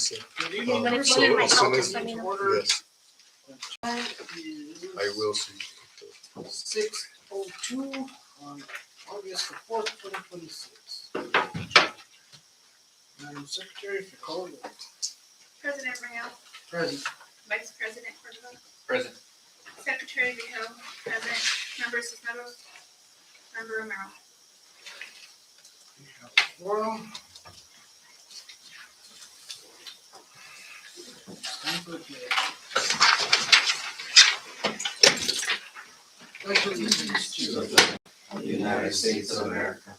Good I'm evening, gonna everybody. put in my As soon notes, as- let me know. Yes, I will see. 6:02 on August the 4th, 2026. Madam Secretary, if you call it. President Morel, Present. Vice President Cordova, Present. Secretary Vihel, President, Member Cisneros, Member Romero. We have a quorum. Time for the pledge. Pledge allegiance to the flag of the United States of America,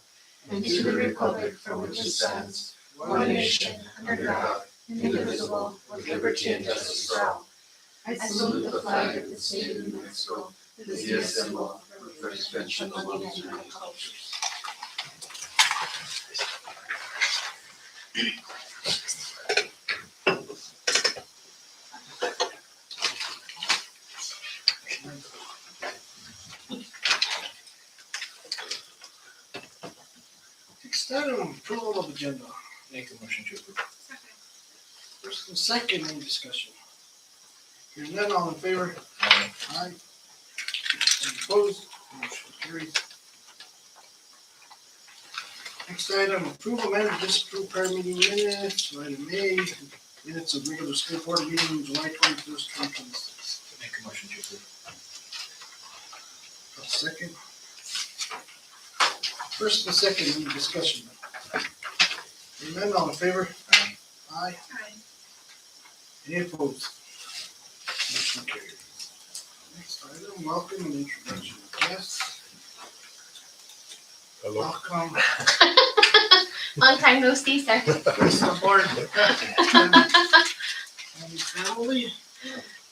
and to the republic for which it stands, one nation, under God, indivisible, with liberty and justice for all. I salute the flag of the state of New Mexico, it is the symbol of friendship among human cultures. Next item, approval of agenda. Make a motion to approve. Second. First and second, any discussion? Hearing none, all in favor? Aye. Aye. Any opposed? Motion carries. Next item, approval and disapprove prior meeting minutes, item A, minutes of regular school board meeting July 21st, 2026. Make a motion to approve. A second. First and second, any discussion? Hearing none, all in favor? Aye. Aye. Aye. Any opposed? Motion carries. Next item, welcome and introduction of guests. Hello. Welcome. Long time no see, sir. First on board. And family.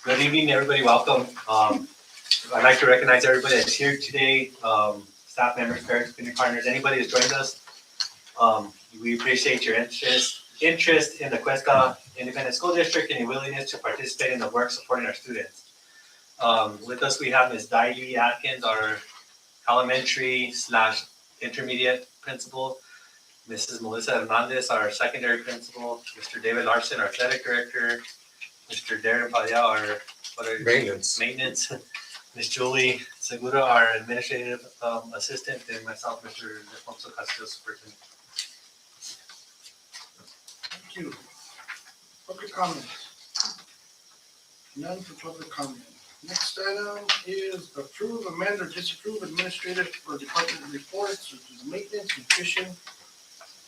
Good evening, everybody. Welcome. I'd like to recognize everybody that's here today, staff members, parents, community partners, anybody who's joined us. We appreciate your interest in the Cuesta Independent School District and your willingness to participate in the work supporting our students. With us, we have Ms. Daily Atkins, our elementary/intermediate principal, Mrs. Melissa Hernandez, our secondary principal, Mr. David Larson, our athletic director, Mr. Darren Padilla, our maintenance, Ms. Julie Segura, our administrative assistant, and myself, Mr. Alfonso Castillo, superintendent. Thank you. Public comment. None for public comment. Next item is approve, amend, or disapprove administrative or department reports, which is maintenance, nutrition,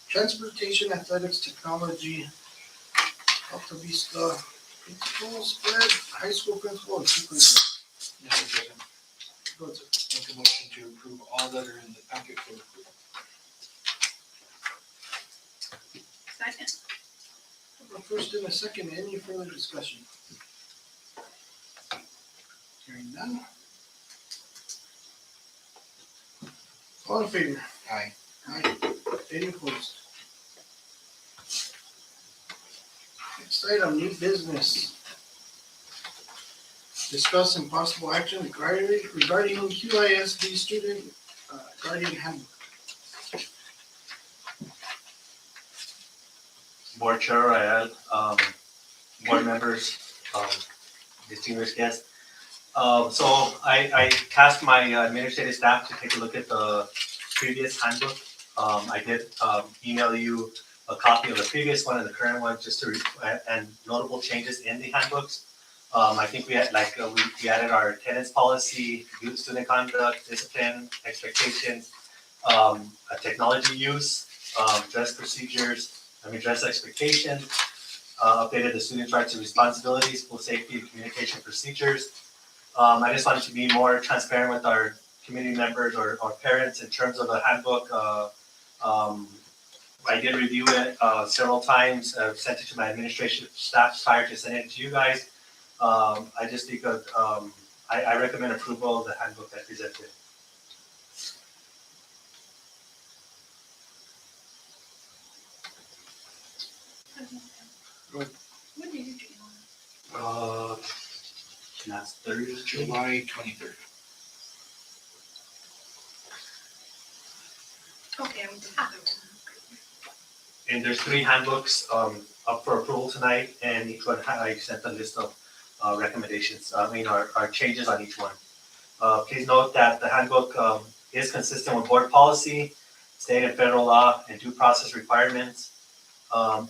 transportation, athletics, technology, Alta Vista principal, spread, high school principal, and superintendent. Mr. President, Go ahead, sir. make a motion to approve all that are in the packet for approval. Second. A first and a second, any further discussion? Hearing none. All in favor? Aye. Aye. Any opposed? Next item, new business. Discuss and possible action regarding QISD student guardian handbook. Board Chair Rael, board members, distinguished guests. So I tasked my administrative staff to take a look at the previous handbook. I did email you a copy of the previous one and the current one, just to and notable changes in the handbooks. I think we had we added our attendance policy, youth student conduct, discipline, expectations, technology use, dress procedures, dress expectations, updated the students' rights and responsibilities, school safety and communication procedures. I just wanted to be more transparent with our community members or parents in terms of the handbook. I did review it several times. I've sent it to my administration staff prior to sending it to you guys. I just think of, I recommend approval of the handbook I presented. Go ahead. When did you do that? That's Thursday. July 23rd. Okay, I'm done. And there's 3 handbooks. up for approval tonight, and each one, I sent a list of recommendations, our changes on each one. Please note that the handbook is consistent with board policy, state and federal law, and due process requirements.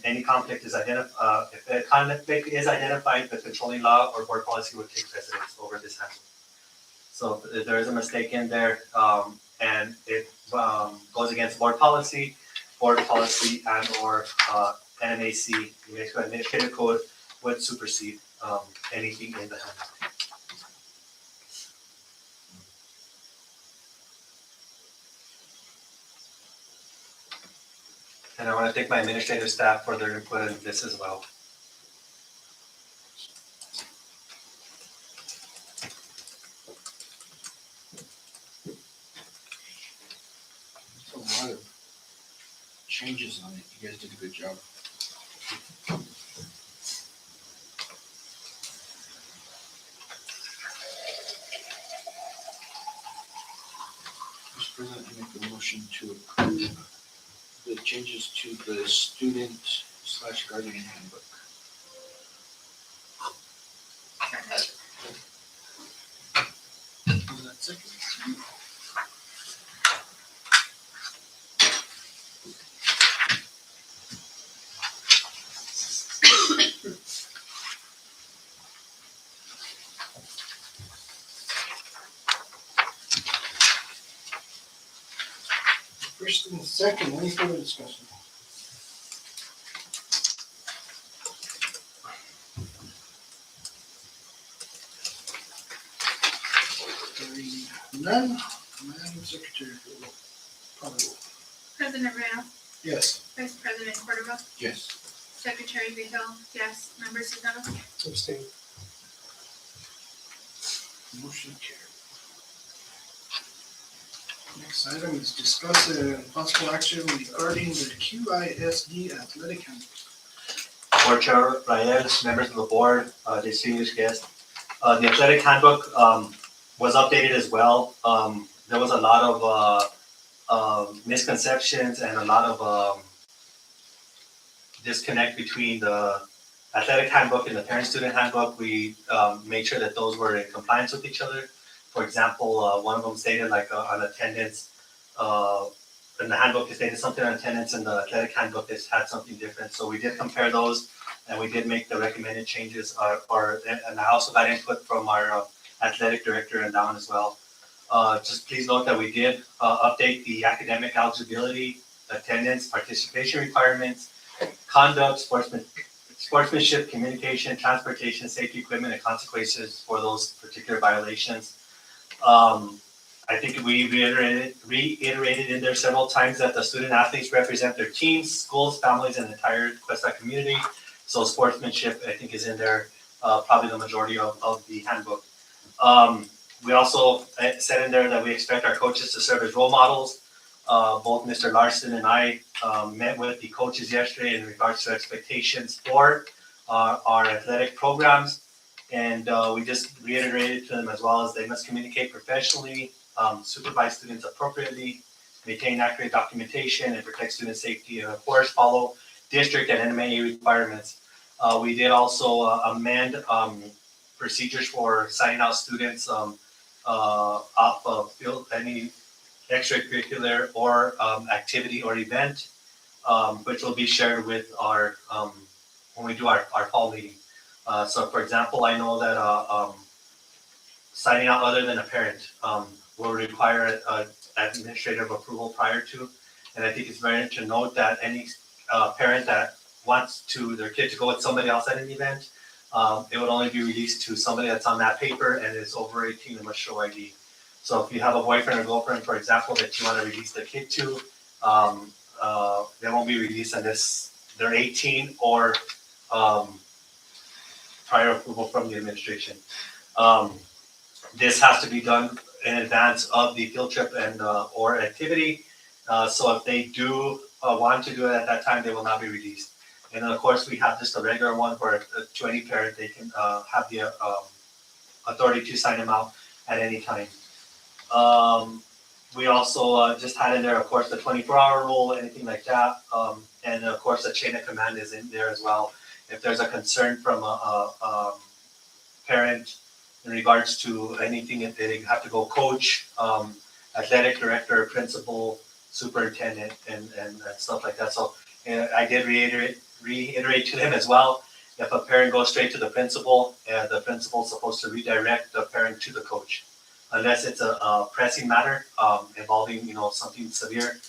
Any conflict is if a conflict is identified, the controlling law or board policy would take precedence over this handbook. So if there is a mistake in there, and it goes against board policy and or NMAC, New Mexico Administrative Code, would supersede anything in the handbook. And I want to thank my administrative staff for their input in this as well. There's a lot of changes on it. You guys did a good job. Mr. President, I make a motion to approve the changes to the student/guardian handbook. Was that second? First and second, any further discussion? Hearing none, Madam Secretary, probably will. President Moreno, Yes. Vice President Cordova, Yes. Secretary Vehil, yes, Member Sisnetos, Abstain. Motion carried. Next item is discuss possible action regarding the QISD athletic handbook. Board Chair Rael, members of the board, distinguished guests. The athletic handbook was updated as well. There was a lot of misconceptions and a lot of disconnect between the athletic handbook and the parent-student handbook. We made sure that those were in compliance with each other. For example, one of them stated on attendance, in the handbook it stated something on attendance, and the athletic handbook has had something different. So we did compare those, and we did make the recommended changes. And I also got input from our athletic director and down as well. Just please note that we did update the academic eligibility, attendance, participation requirements, conduct, sportsmanship, communication, transportation, safety equipment, and consequences for those particular violations. I think we reiterated in there several times that the student athletes represent their teams, schools, families, and the entire Cuesta community. So sportsmanship, I think, is in there, probably the majority of the handbook. We also said in there that we expect our coaches to serve as role models. Both Mr. Larson and I met with the coaches yesterday in regards to expectations for our athletic programs. And we just reiterated to them as well as they must communicate professionally, supervise students appropriately, maintain accurate documentation, and protect student safety, and of course, follow district and NMAA requirements. We did also amend procedures for signing out students off of field, any extracurricular or activity or event, which will be shared with our, when we do our fall meeting. So for example, I know that signing out other than a parent will require administrative approval prior to. And I think it's very important to note that any parent that wants their kid to go with somebody else at an event, it would only be released to somebody that's on that paper and is over 18 and must show ID. So if you have a boyfriend or girlfriend, for example, that you want to release the kid to, they won't be released unless they're 18 or prior approval from the administration. This has to be done in advance of the field trip and or activity. So if they do want to do it at that time, they will not be released. And then of course we have just a regular one where to any parent they can have the authority to sign them out at any time. we also just had in there, of course, the 24-hour rule, anything like that. And of course, the chain of command is in there as well. If there's a concern from a parent in regards to anything, if they have to go coach, athletic director, principal, superintendent, and stuff like that. So I did reiterate to them as well. If a parent goes straight to the principal, the principal's supposed to redirect the parent to the coach, unless it's a pressing matter involving something severe.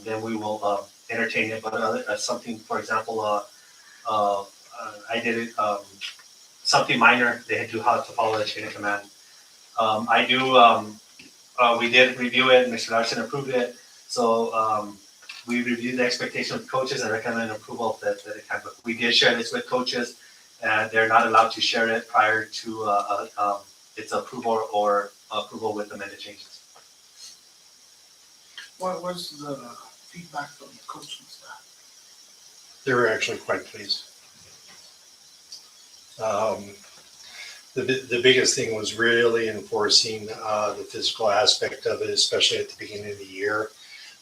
Then we will entertain it. But something, for example, I did it. Something minor, they do have to follow the chain of command. We did review it, Mr. Larson approved it, so we reviewed the expectation of coaches and recommend approval that it can, but we did share this with coaches, and they're not allowed to share it prior to its approval or approval with amended changes. What was the feedback from the coaching staff? They were actually quite pleased. The biggest thing was really enforcing the physical aspect of it, especially at the beginning of the year.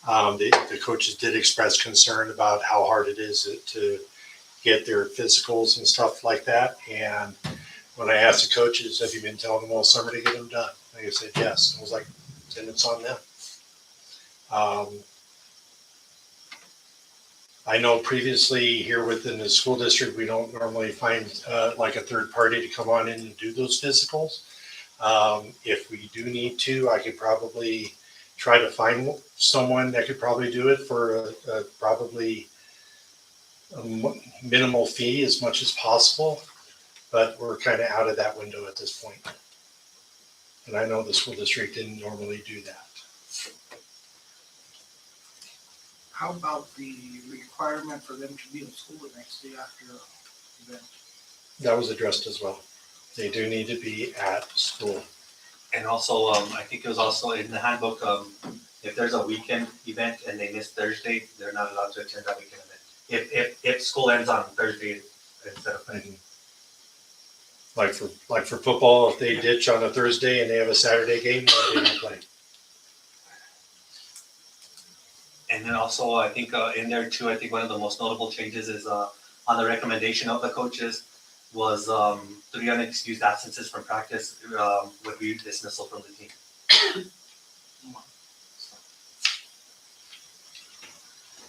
The coaches did express concern about how hard it is to get their physicals and stuff like that. And when I asked the coaches, have you been telling them all summer to get them done? They said yes. I was like, then it's on them. I know previously here within the school district, we don't normally find like a third party to come on in and do those physicals. If we do need to, I could probably try to find someone that could probably do it for probably a minimal fee as much as possible. But we're kind of out of that window at this point. And I know the school district didn't normally do that. How about the requirement for them to be in school the next day after the event? That was addressed as well. They do need to be at school. And also, I think it was also in the handbook, if there's a weekend event and they miss Thursday, they're not allowed to attend that weekend event. If school ends on Thursday instead of Friday. Like for football, if they ditch on a Thursday and they have a Saturday game, they don't play. And then also, I think in there too, I think one of the most notable changes is on the recommendation of the coaches was 3 unexcused absences from practice would be dismissal from the team.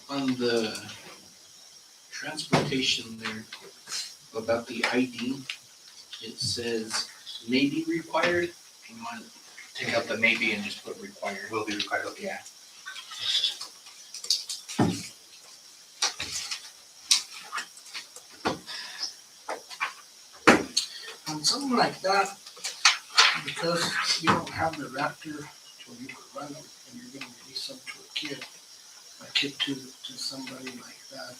On the transportation there, about the ID, it says may be required. You want to take out the maybe and just put required. Will be required. Okay. Yeah. On something like that, because you don't have the Raptor to you could run them and you're gonna release them to a kid to somebody like that,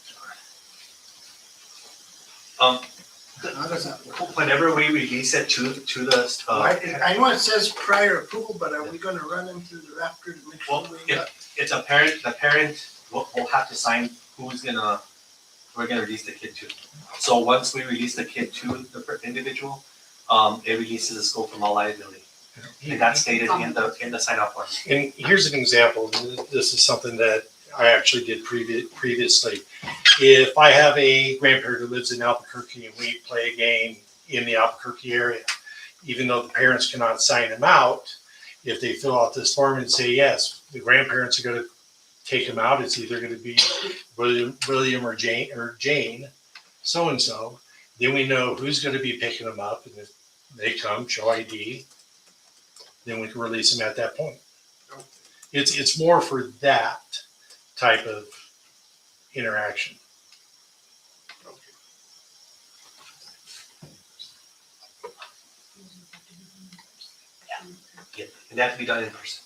how does that work? Whenever we release it to the I know it says prior approval, but are we gonna run them through the Raptor to make sure well, we got? it's a parent. The parent will have to sign we're gonna release the kid to. So once we release the kid to the individual, it releases the school from all liability. And that's stated in the sign-off form. And here's an example. This is something that I actually did previously. If I have a grandparent who lives in Albuquerque and we play a game in the Albuquerque area, even though the parents cannot sign them out, if they fill out this form and say, yes, the grandparents are going to take them out, it's either going to be William or Jane, so-and-so, then we know who's going to be picking them up. And if they come, show ID, then we can release them at that point. It's more for that type of interaction. Yeah, and that has to be done in person.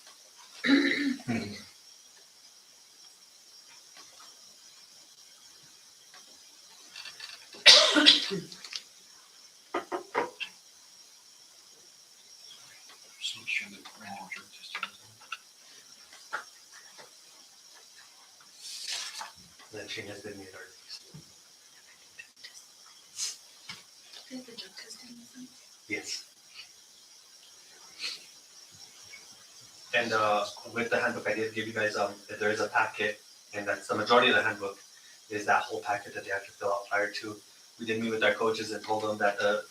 Just make sure that random drug testing is done. That change has been made already. Did the drug testing is done? Yes. And with the handbook, I did give you guys, if there is a packet, and that's the majority of the handbook, is that whole packet that they have to fill out prior to. We did meet with our coaches and told them that the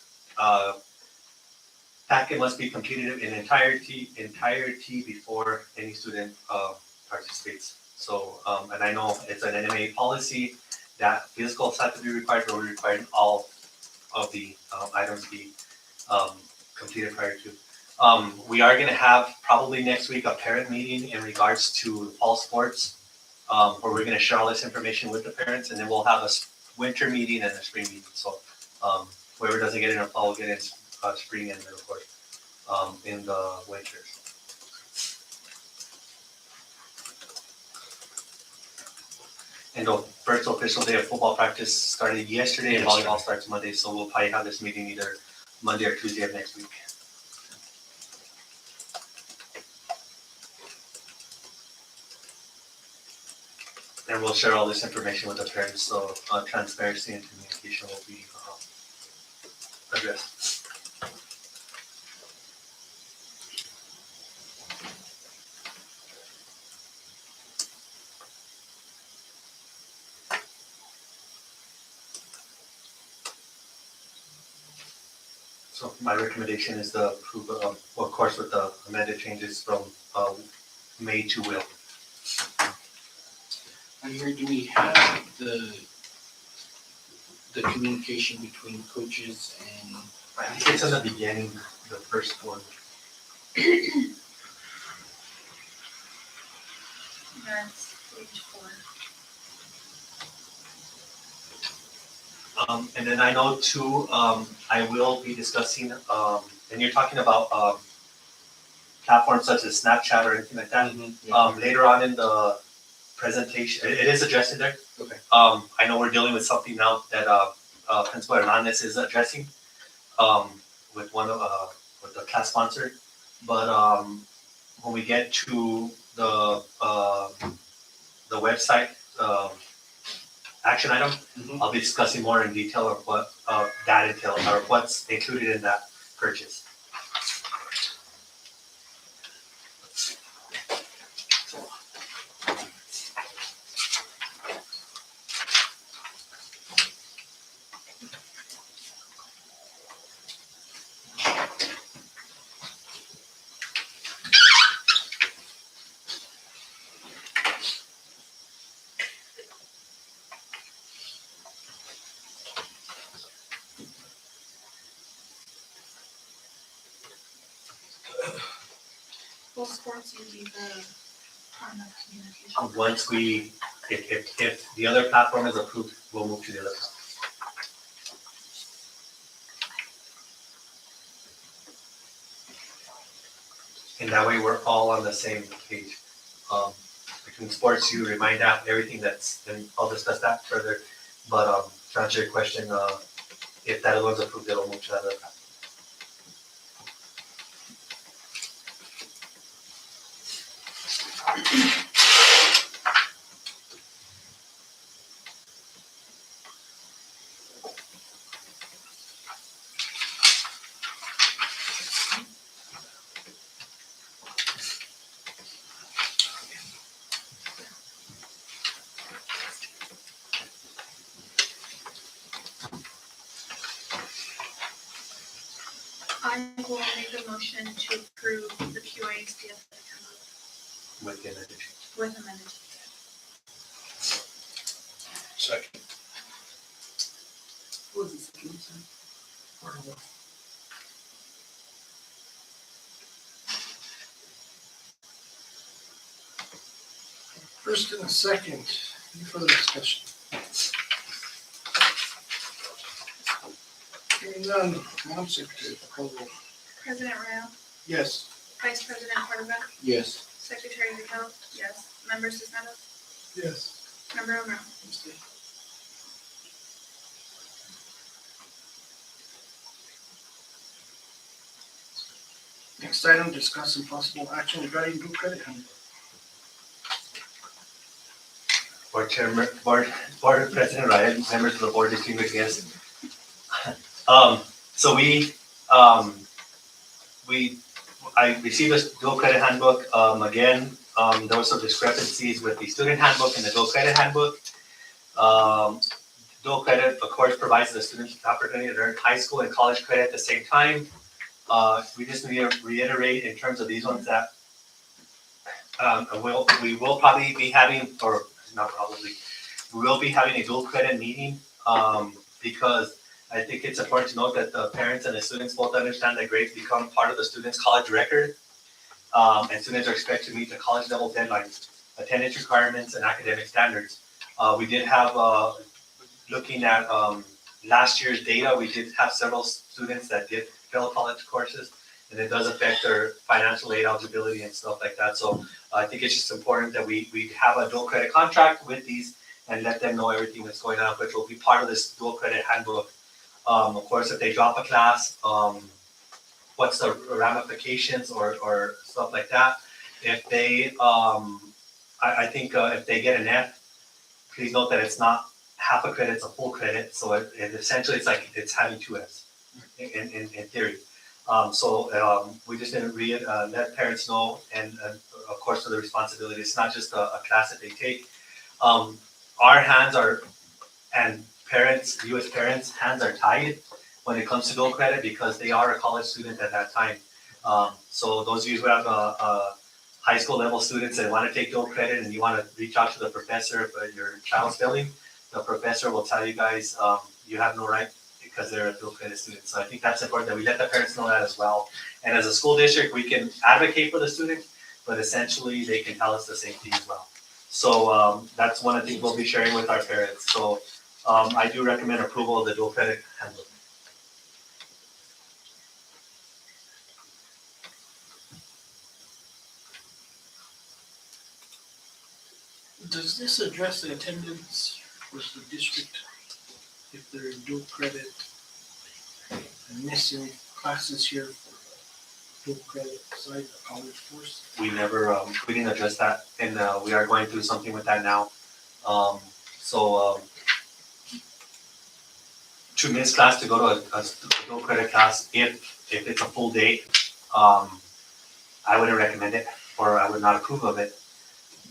packet must be completed in entirety before any student participates. So, and I know it's an NMA policy that physicals have to be required, but we require all of the items be completed prior to. We are gonna have probably next week a parent meeting in regards to fall sports, where we're gonna share all this information with the parents, and then we'll have a winter meeting and a spring meeting. So, whoever doesn't get in the fall will get in spring, and then of course, in the winter. And the first official day of football practice started yesterday, and volleyball starts Monday, so we'll probably have this meeting either Monday or Tuesday of next week. And we'll share all this information with the parents, so transparency and communication will be addressed. So my recommendation is the approval of course, with the amended changes from May to will. And here, do we have the communication between coaches and? I think it's in the beginning, the first one. That's page 4. And then I know too, I will be discussing, and you're talking about platforms such as Snapchat or anything like that. Later on in the presentation, it is addressed in there. Okay. I know we're dealing with something now that Principal Hernandez is addressing with one of with the class sponsor. But when we get to the website action item, I'll be discussing more in detail of what that entails or what's included in that purchase. Well, sports would be the part of communication. Once we, if the other platform is approved, we'll move to the other platform. And that way we're all on the same page. Between sports, you remind out everything that's, and I'll discuss that further. But to answer your question, if that other one's approved, it'll move to the other platform. I will make a motion to approve the QASD With the addition. with amended. Second. What was the second time? First and a second, any further discussion? Hearing none, Madam Secretary, call roll. President Rao, Yes. Vice President Cordova, Yes. Secretary Raquel, yes. Member Cisneros, Yes. Member Romero. Next item, discuss some possible action regarding group credit handbook. Board Chairman, Board President Ryan, members of the board, distinguished guests. So we I received a dual credit handbook. Again, there were some discrepancies with the student handbook and the dual credit handbook. Dual credit, of course, provides the students the opportunity to earn high school and college credit at the same time. We just need to reiterate in terms of these ones that we will probably be having, or not probably, we will be having a dual credit meeting, because I think it's important to note that the parents and the students both understand that grades become part of the student's college record. And students are expected to meet the college level deadlines, attendance requirements, and academic standards. We did have, looking at last year's data, we did have several students that did fail college courses, and it does affect their financial aid eligibility and stuff like that. So I think it's just important that we have a dual credit contract with these and let them know everything that's going on, which will be part of this dual credit handbook. Of course, if they drop a class, what's the ramifications or stuff like that. If they, I think if they get an F, please note that it's not half a credit, it's a full credit. So it essentially it's like it's having 2 Fs in theory. We just didn't let parents know, and of course for the responsibility, it's not just a class that they take. Our hands are, and parents, US parents, hands are tied when it comes to dual credit because they are a college student at that time. So those of you who have high school level students that want to take dual credit and you want to reach out to the professor if your child's failing, the professor will tell you guys you have no right because they're a dual credit student. So I think that's important that we let the parents know that as well. And as a school district, we can advocate for the student, but essentially they can tell us the same thing as well. So that's one of the things we'll be sharing with our parents. So I do recommend approval of the dual credit handbook. Does this address the attendance with the district if they're in dual credit and missing classes here for the dual credit side of the college course? We never, we didn't address that, and we are going through something with that now. To miss class to go to a dual credit class, if it's a full day, I wouldn't recommend it, or I would not approve of it.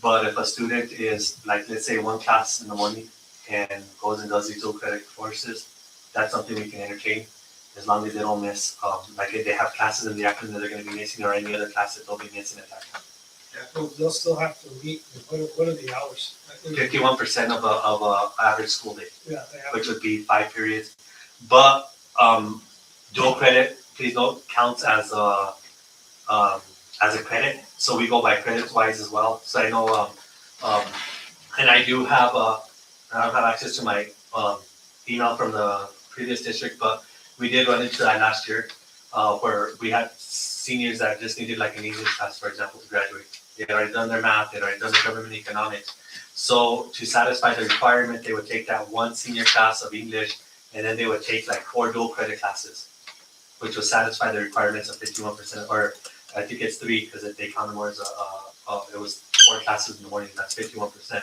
But if a student is, like, let's say 1 class in the morning and goes and does these dual credit courses, that's something we can entertain, as long as they don't miss, like if they have classes in the afternoon that they're gonna be missing or any other class that they'll be missing at that time. Yeah, they'll still have to meet, what are the hours? 51% of a average school day, Yeah, they have. which would be 5 periods. But dual credit, please note, counts as a credit, so we go by credits wise as well. So I know, and I don't have access to my email from the previous district, but we did run into that last year, where we had seniors that just needed like an English class, for example, to graduate. They had already done their math, they had already done their government economics. So to satisfy the requirement, they would take that 1 senior class of English, and then they would take like 4 dual credit classes, which would satisfy the requirements of 51%, or I think it's 3 because they count more as it was 4 classes in the morning. That's 51%.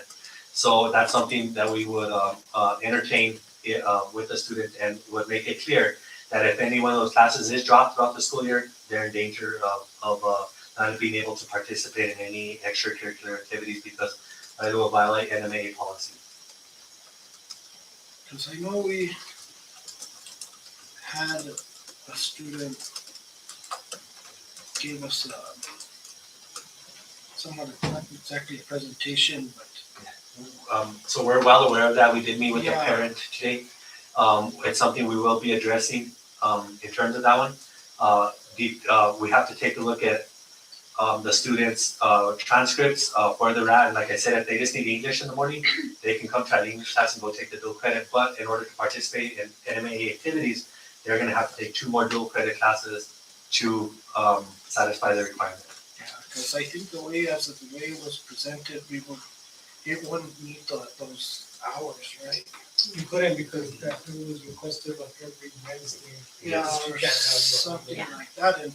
So that's something that we would entertain with the student and would make it clear that if any one of those classes is dropped throughout the school year, they're in danger of not being able to participate in any extracurricular activities because it will violate NMAA policy. Because I know we had a student gave us somewhat not exactly a presentation, but So we're well aware of that. We did meet with the Yeah. parent today. It's something we will be addressing in terms of that one. We have to take a look at the students' transcripts where they're at. And like I said, if they just need English in the morning, they can come try the English class and go take the dual credit. But in order to participate in NMAA activities, they're going to have to take 2 more dual credit classes to satisfy the requirement. yeah, because I think the way it was presented, it wouldn't meet those hours, right? You couldn't because that was requested like every Wednesday. Yeah, You or can't have something Yeah. like that, and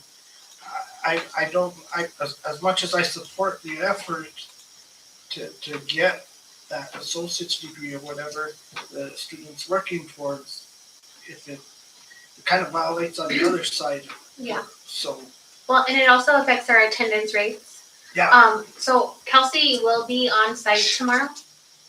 as much as I support the effort to get that associate's degree or whatever the student's working towards, if it kind of violates on the other side. Yeah. So Well, and it also affects our attendance rates. Yeah. So Kelsey will be on site tomorrow.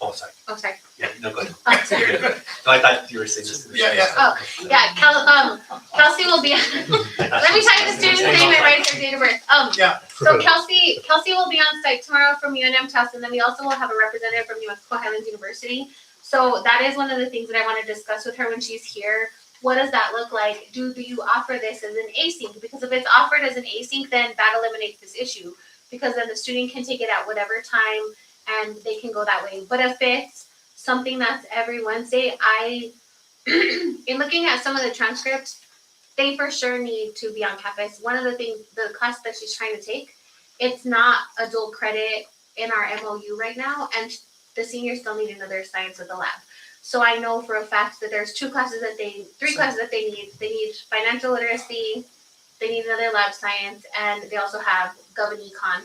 Oh, sorry. Oh, sorry. Yeah, no, go ahead. Oh, sorry. No, I thought you were saying this. Yeah, yeah. Oh, yeah, Kelsey will be, let me tell you the student's name and write their date of birth. Yeah. So Kelsey will be on site tomorrow from UNM Tufts, and then we also will have a representative from New Mexico Highlands University. So that is one of the things that I want to discuss with her when she's here. What does that look like? Do you offer this as an async? Because if it's offered as an async, then that eliminates this issue. Because then the student can take it at whatever time and they can go that way. But if it's something that's every Wednesday, in looking at some of the transcripts, they for sure need to be on campus. One of the things, the class that she's trying to take, it's not a dual credit in our MOU right now, and the seniors still need another science with a lab. So I know for a fact that there's three classes that they need. They need financial literacy, they need another lab science, and they also have Gov and Econ.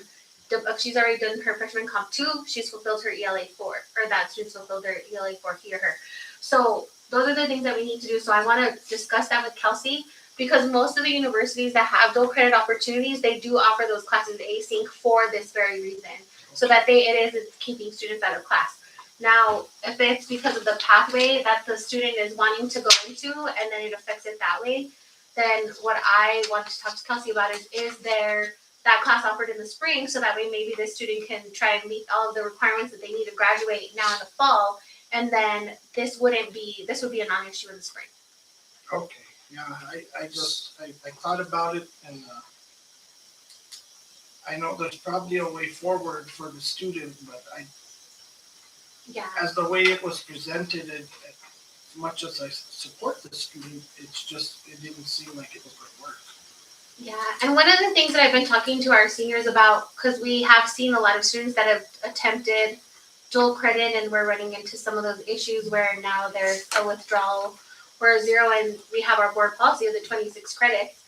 She's already done her freshman comp 2, she's fulfilled her ELA 4, or that student's fulfilled their ELA 4, he or her. So those are the things that we need to do. So I want to discuss that with Kelsey, because most of the universities that have dual credit opportunities, they do offer those classes async for this very reason, so that it is keeping students out of class. Now, if it's because of the pathway that the student is wanting to go into, and then it affects it that way, then what I want to talk to Kelsey about is there that class offered in the spring, so that way maybe the student can try and meet all of the requirements that they need to graduate now in the fall, and then this would be a non-issue in the spring. Okay, yeah, I thought about it, and I know there's probably a way forward for the student, but Yeah. as the way it was presented, as much as I support the student, it didn't seem like it was gonna work. Yeah, and one of the things that I've been talking to our seniors about, because we have seen a lot of students that have attempted dual credit, and we're running into some of those issues where now there's a withdrawal or a 0, and we have our board policy of the 26 credits.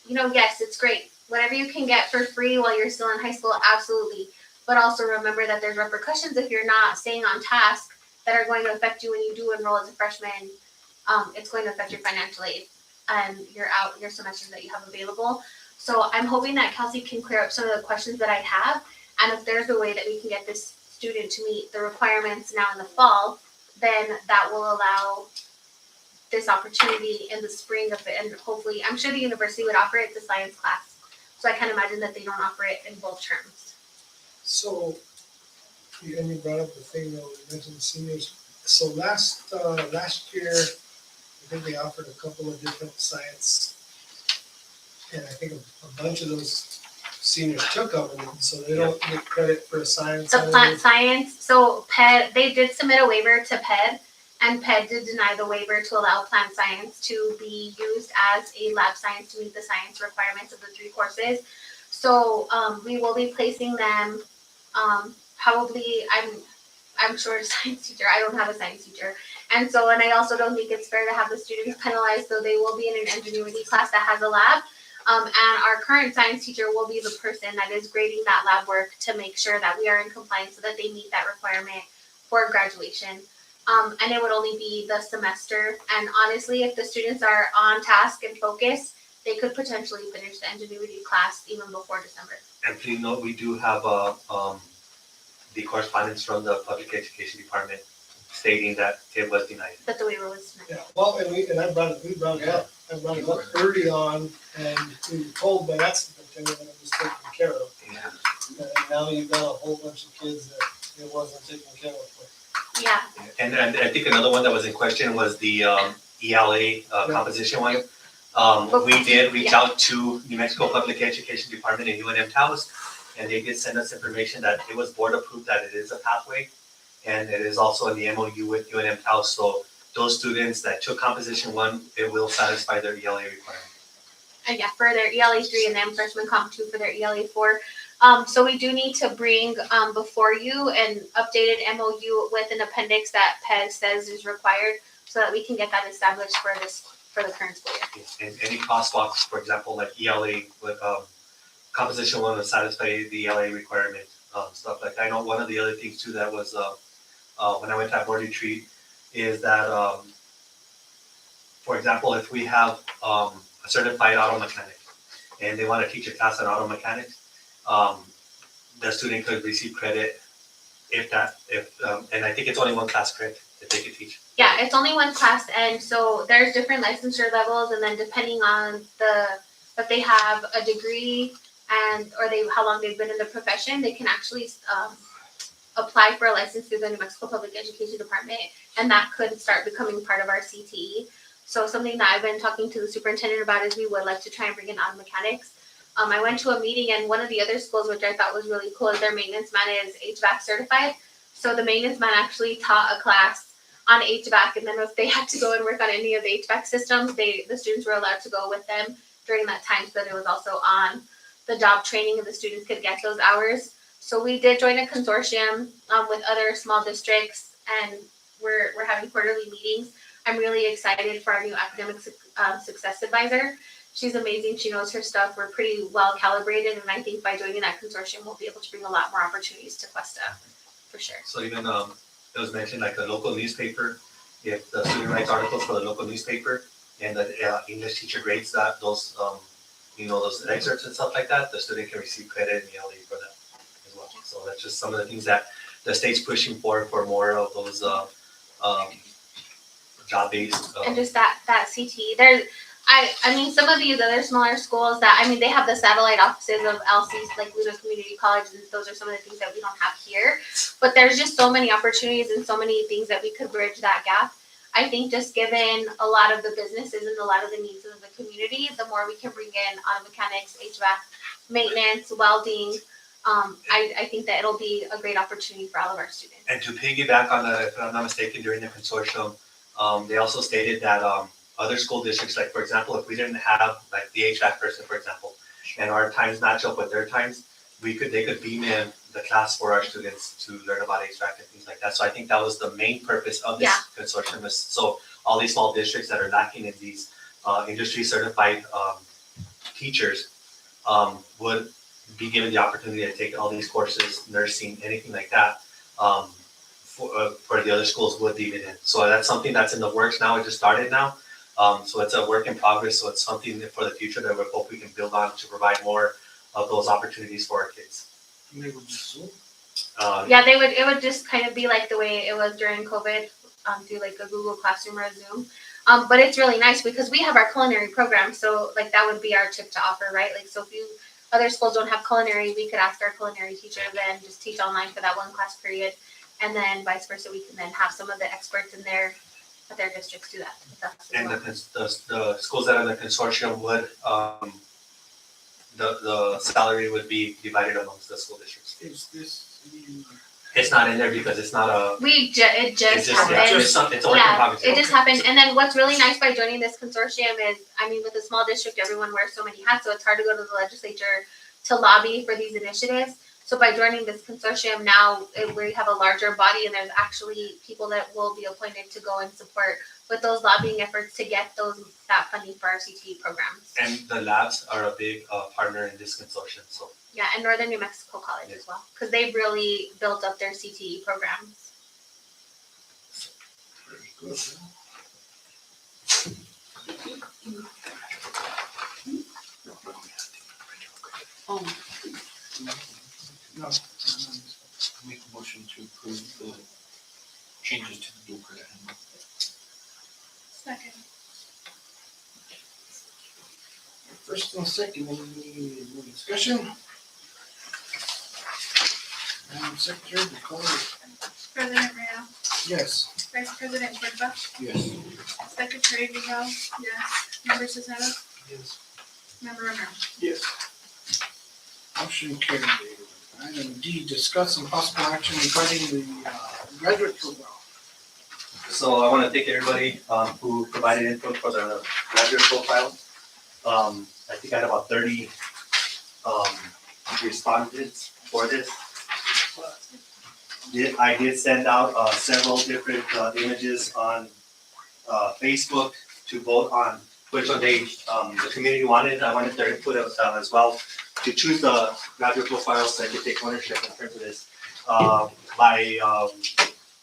Yes, it's great. Whatever you can get for free while you're still in high school, absolutely. But also remember that there's repercussions if you're not staying on task that are going to affect you when you do enroll as a freshman. It's going to affect your financial aid and your semesters that you have available. So I'm hoping that Kelsey can clear up some of the questions that I have, and if there's a way that we can get this student to meet the requirements now in the fall, then that will allow this opportunity in the spring of it, and hopefully, I'm sure the university would offer it to science class. So I can't imagine that they don't offer it in both terms. So, you brought up the thing that we mentioned the seniors. So last year, I think they offered a couple of different science, and I think a bunch of those seniors took them, and so they don't get credit for a science. The plant science, so PED, they did submit a waiver to PED, and PED did deny the waiver to allow plant science to be used as a lab science to meet the science requirements of the 3 courses. So we will be placing them, probably, I'm sure a science teacher, I don't have a science teacher. And I also don't think it's fair to have the students penalized, so they will be in an ingenuity class that has a lab. And our current science teacher will be the person that is grading that lab work to make sure that we are in compliance so that they meet that requirement for graduation. And it would only be the semester. And honestly, if the students are on task and focused, they could potentially finish the ingenuity class even before December. And please note, we do have the correspondence from the public education department stating that it was denied. That the waiver was denied. Yeah, well, and we brought it up. I brought it up early on, and we were told by that superintendent that it was taken care of. Yeah. And now you've got a whole bunch of kids that it wasn't taken care of. Yeah. And I think another one that was in question was the ELA composition one. We did reach out to New Mexico Public Education Department and UNM Taos, and they did send us information that it was board approved, that it is a pathway, and it is also in the MOU with UNM Taos. So those students that took composition 1, it will satisfy their ELA requirement. And yeah, for their ELA 3 and then freshman comp 2 for their ELA 4. So we do need to bring before you an updated MOU with an appendix that PED says is required, so that we can get that established for the current school year. And any crosswalks, for example, like ELA with composition 1 will satisfy the ELA requirement, stuff like that. I know one of the other things too that was when I went to that board retreat is that, for example, if we have a certified auto mechanic and they want to teach a class on auto mechanics, the student could receive credit and I think it's only one class credit that they could teach. Yeah, it's only one class, and so there's different licensure levels, and then depending on if they have a degree or how long they've been in the profession, they can actually apply for a license through the New Mexico Public Education Department, and that could start becoming part of our CTE. So something that I've been talking to the superintendent about is we would like to try and bring in auto mechanics. I went to a meeting, and one of the other schools, which I thought was really cool, is their maintenance man is HVAC certified. So the maintenance man actually taught a class on HVAC, and then if they had to go and work on any of the HVAC systems, the students were allowed to go with them during that time, so that it was also on the job training, and the students could get those hours. So we did join a consortium with other small districts, and we're having quarterly meetings. I'm really excited for our new academic success advisor. She's amazing. She knows her stuff. We're pretty well calibrated, and I think by joining that consortium, we'll be able to bring a lot more opportunities to Cuesta, for sure. So even it was mentioned like the local newspaper, if the student writes articles for the local newspaper and the English teacher grades those those excerpts and stuff like that, the student can receive credit and ELA for that as well. So that's just some of the things that the state's pushing for more of those job-based. And just that CTE. I mean, some of these other smaller schools they have the satellite offices of LCs, like Luna Community College, and those are some of the things that we don't have here. But there's just so many opportunities and so many things that we could bridge that gap. I think just given a lot of the businesses and a lot of the needs of the community, the more we can bring in auto mechanics, HVAC, maintenance, welding, I think that it'll be a great opportunity for all of our students. And to piggyback on that, if I'm not mistaken, during the consortium, they also stated that other school districts, like for example, if we didn't have like the HVAC person, for example, and our times match up with their times, they could beam in the class for our students to learn about HVAC and things like that. So I think that was the main purpose of this consortium, is so all these small districts that are lacking in these industry certified teachers would be given the opportunity to take all these courses, nursing, anything like that. For the other schools would leave it in. So that's something that's in the works now. It just started now. So it's a work in progress. So it's something for the future that we hope we can build on to provide more of those opportunities for our kids. And they would just Zoom. It would just kind of be like the way it was during COVID, through like a Google Classroom or a Zoom. But it's really nice because we have our culinary program, so like that would be our tip to offer, right? Like, so if other schools don't have culinary, we could ask our culinary teacher then just teach online for that one class period, and then vice versa, we can then have some of the experts in their districts do that. And the schools that are in the consortium would the salary would be divided amongst the school districts. Is this It's not in there because it's not a. It just happened. It's a work in progress. It just happened. And then what's really nice by joining this consortium is, I mean, with a small district, everyone wears so many hats, so it's hard to go to the legislature to lobby for these initiatives. So by joining this consortium now, we have a larger body, and there's actually people that will be appointed to go and support with those lobbying efforts to get that funding for our CTE programs. And the labs are a big partner in this consortium, so. Yeah, and Northern New Mexico College as well, because they've really built up their CTE programs. very good? No. Make a motion to approve the changes to the dual credit handbook. Second. First and second, any more discussion? Madam Secretary, the call. President Rao, Yes. Vice President Porta, Yes. Secretary Vihel, yes. Member Cisneros, Yes. Member Romero. Yes. Motion carried. Item D, discuss some possible action regarding the graduate program. So I want to thank everybody who provided input for the graduate profile. I think I had about 30 respondents for this. I did send out several different images on Facebook to vote on which one the community wanted. I wanted their input as well to choose the graduate profile so I could take ownership in terms of this.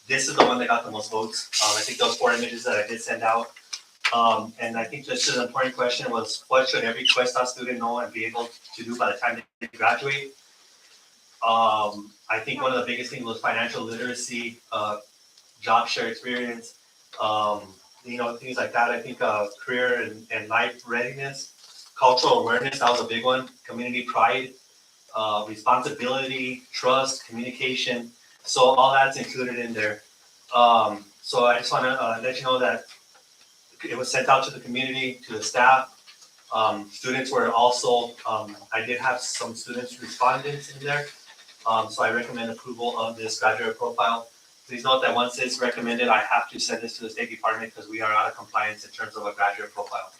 This is the one that got the most votes. I think those 4 images that I did send out And I think this is an important question was, what should every Cuesta student know and be able to do by the time they graduate? I think one of the biggest things was financial literacy, job share experience, things like that. I think career and life readiness, cultural awareness, that was a big one. Community pride, responsibility, trust, communication. So all that's included in there. So I just want to let you know that it was sent out to the community, to the staff. Students were also, I did have some students respondents in there. So I recommend approval of this graduate profile. Please note that once it's recommended, I have to send this to the State Department because we are out of compliance in terms of a graduate profile.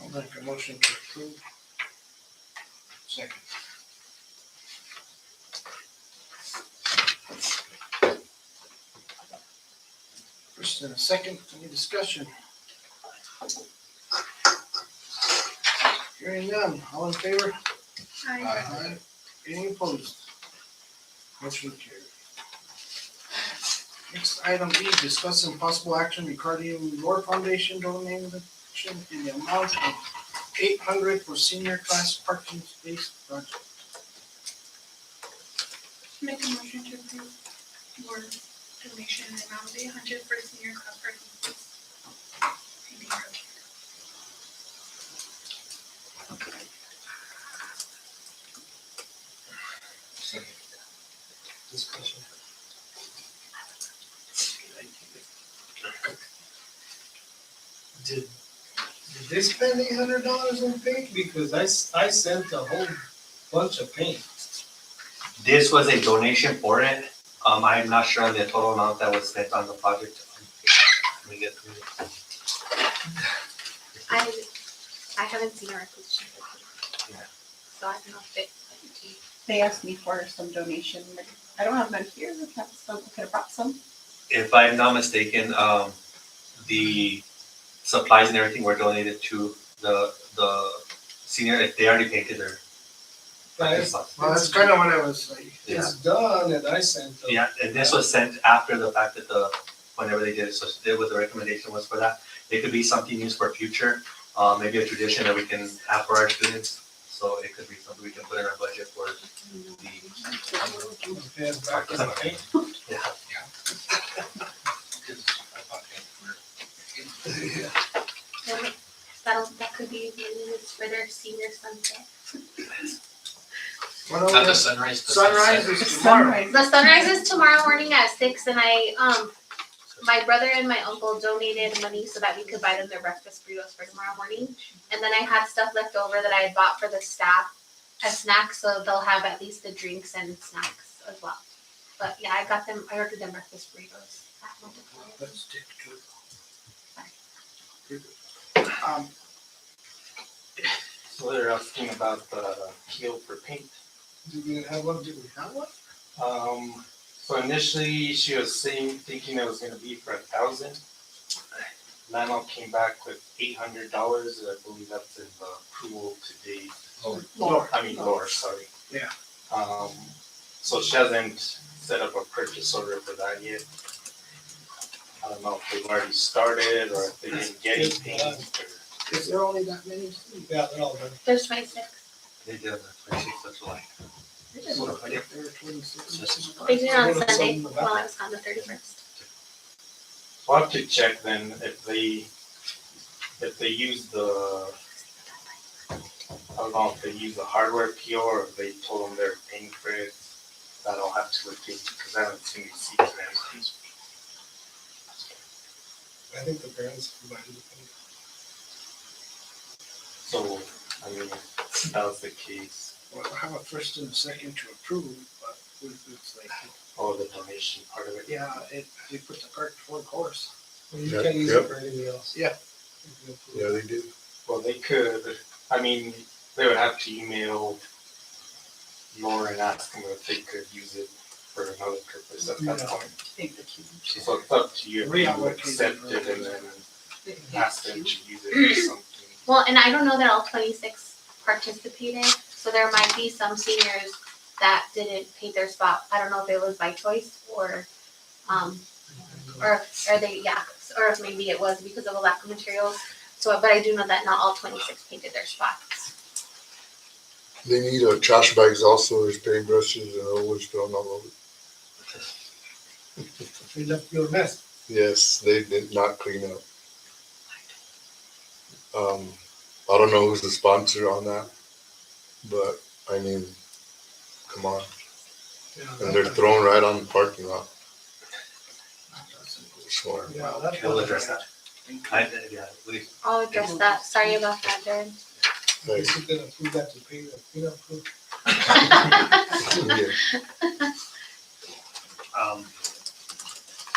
I'll make a motion to approve. Second. First and a second, any discussion? Hearing none, all in favor? Aye. Any opposed? Motion carried. Next item E, discuss impossible action regarding Lore Foundation donation in the amount of $800 for senior class parking space project. Make a motion to approve more donation in amount of $800 for senior class parking space. PD project. Discussion. Did they spend $800 on paint? Because I sent a whole bunch of paint. This was a donation for it. I'm not sure on the total amount that was spent on the project. Let me get through it. I haven't seen our requisition. Yeah. So I don't know if it. They asked me for some donation. I don't have none here. I could have brought some. If I'm not mistaken, the supplies and everything were donated to the senior, if they already painted their. Right. Well, that's kind of what I was like. Yeah. It's done and I sent them. Yeah, and this was sent after the fact that whenever they did it, so what the recommendation was for that. It could be something used for future, maybe a tradition that we can have for our students. So it could be something we can put in our budget for the, Okay, back in the paint. yeah. That could be used for their senior sunset. What Not the else? sunrise. Sunrise is tomorrow. The sunrise is tomorrow morning at 6, and my brother and my uncle donated money so that we could buy them their breakfast burritos for tomorrow morning. And then I had stuff left over that I had bought for the staff as snacks, so they'll have at least the drinks and snacks as well. But yeah, I ordered them breakfast burritos. Let's stick to it. So they're asking about the peel for paint. Do we have one? Do we have one? So initially she was thinking it was gonna be for 1,000. Lano came back with $800. I believe that's in the approval today. Lore, sorry. Yeah. So she hasn't set up a purchase order for that yet. I don't know if they've already started or if they didn't get any paint or. Is there only that many? Yeah, they're all done. There's 26. They did on the 26th of July. There are 26. They did it on One of Sunday them- while I was on the 31st. I'll have to check then if they use the, I don't know if they use the hardware PO or if they told them they're paying for it. That I'll have to look into because I haven't seen receipts or anything. I think the parents provided the paint. So, I mean, if that was the case, Well, I have a first and a second to approve, but it's like, the donation part of it. yeah, they put the cart before the horse. Well, you Yeah, can't use yep. it for anything else. Yeah. Yeah, they do. Well, they could, I mean, they would have to email Laura and ask them if they could use it for another purpose at that Yeah. point. Take the cube. So it's up to you if you Reallocate accept it. it and then ask them to use it for something. Well, and I don't know that all 26 participated, so there might be some seniors that didn't paint their spot. I don't know if it was by choice or they, yeah, or if maybe it was because of a lack of materials. So, but I do know that not all 26 painted their spots. They need trash bags also, there's paintbrushes and always thrown all over. They left you a mess. Yes, they did not clean up. I don't know who's the sponsor on that, but I mean, come on. And they're thrown right on the parking lot. Sure. We'll address that. Yeah, we, I'll address that. Sorry about that, Jared. Like, This is gonna prove that to pay the cleanup crew. yeah.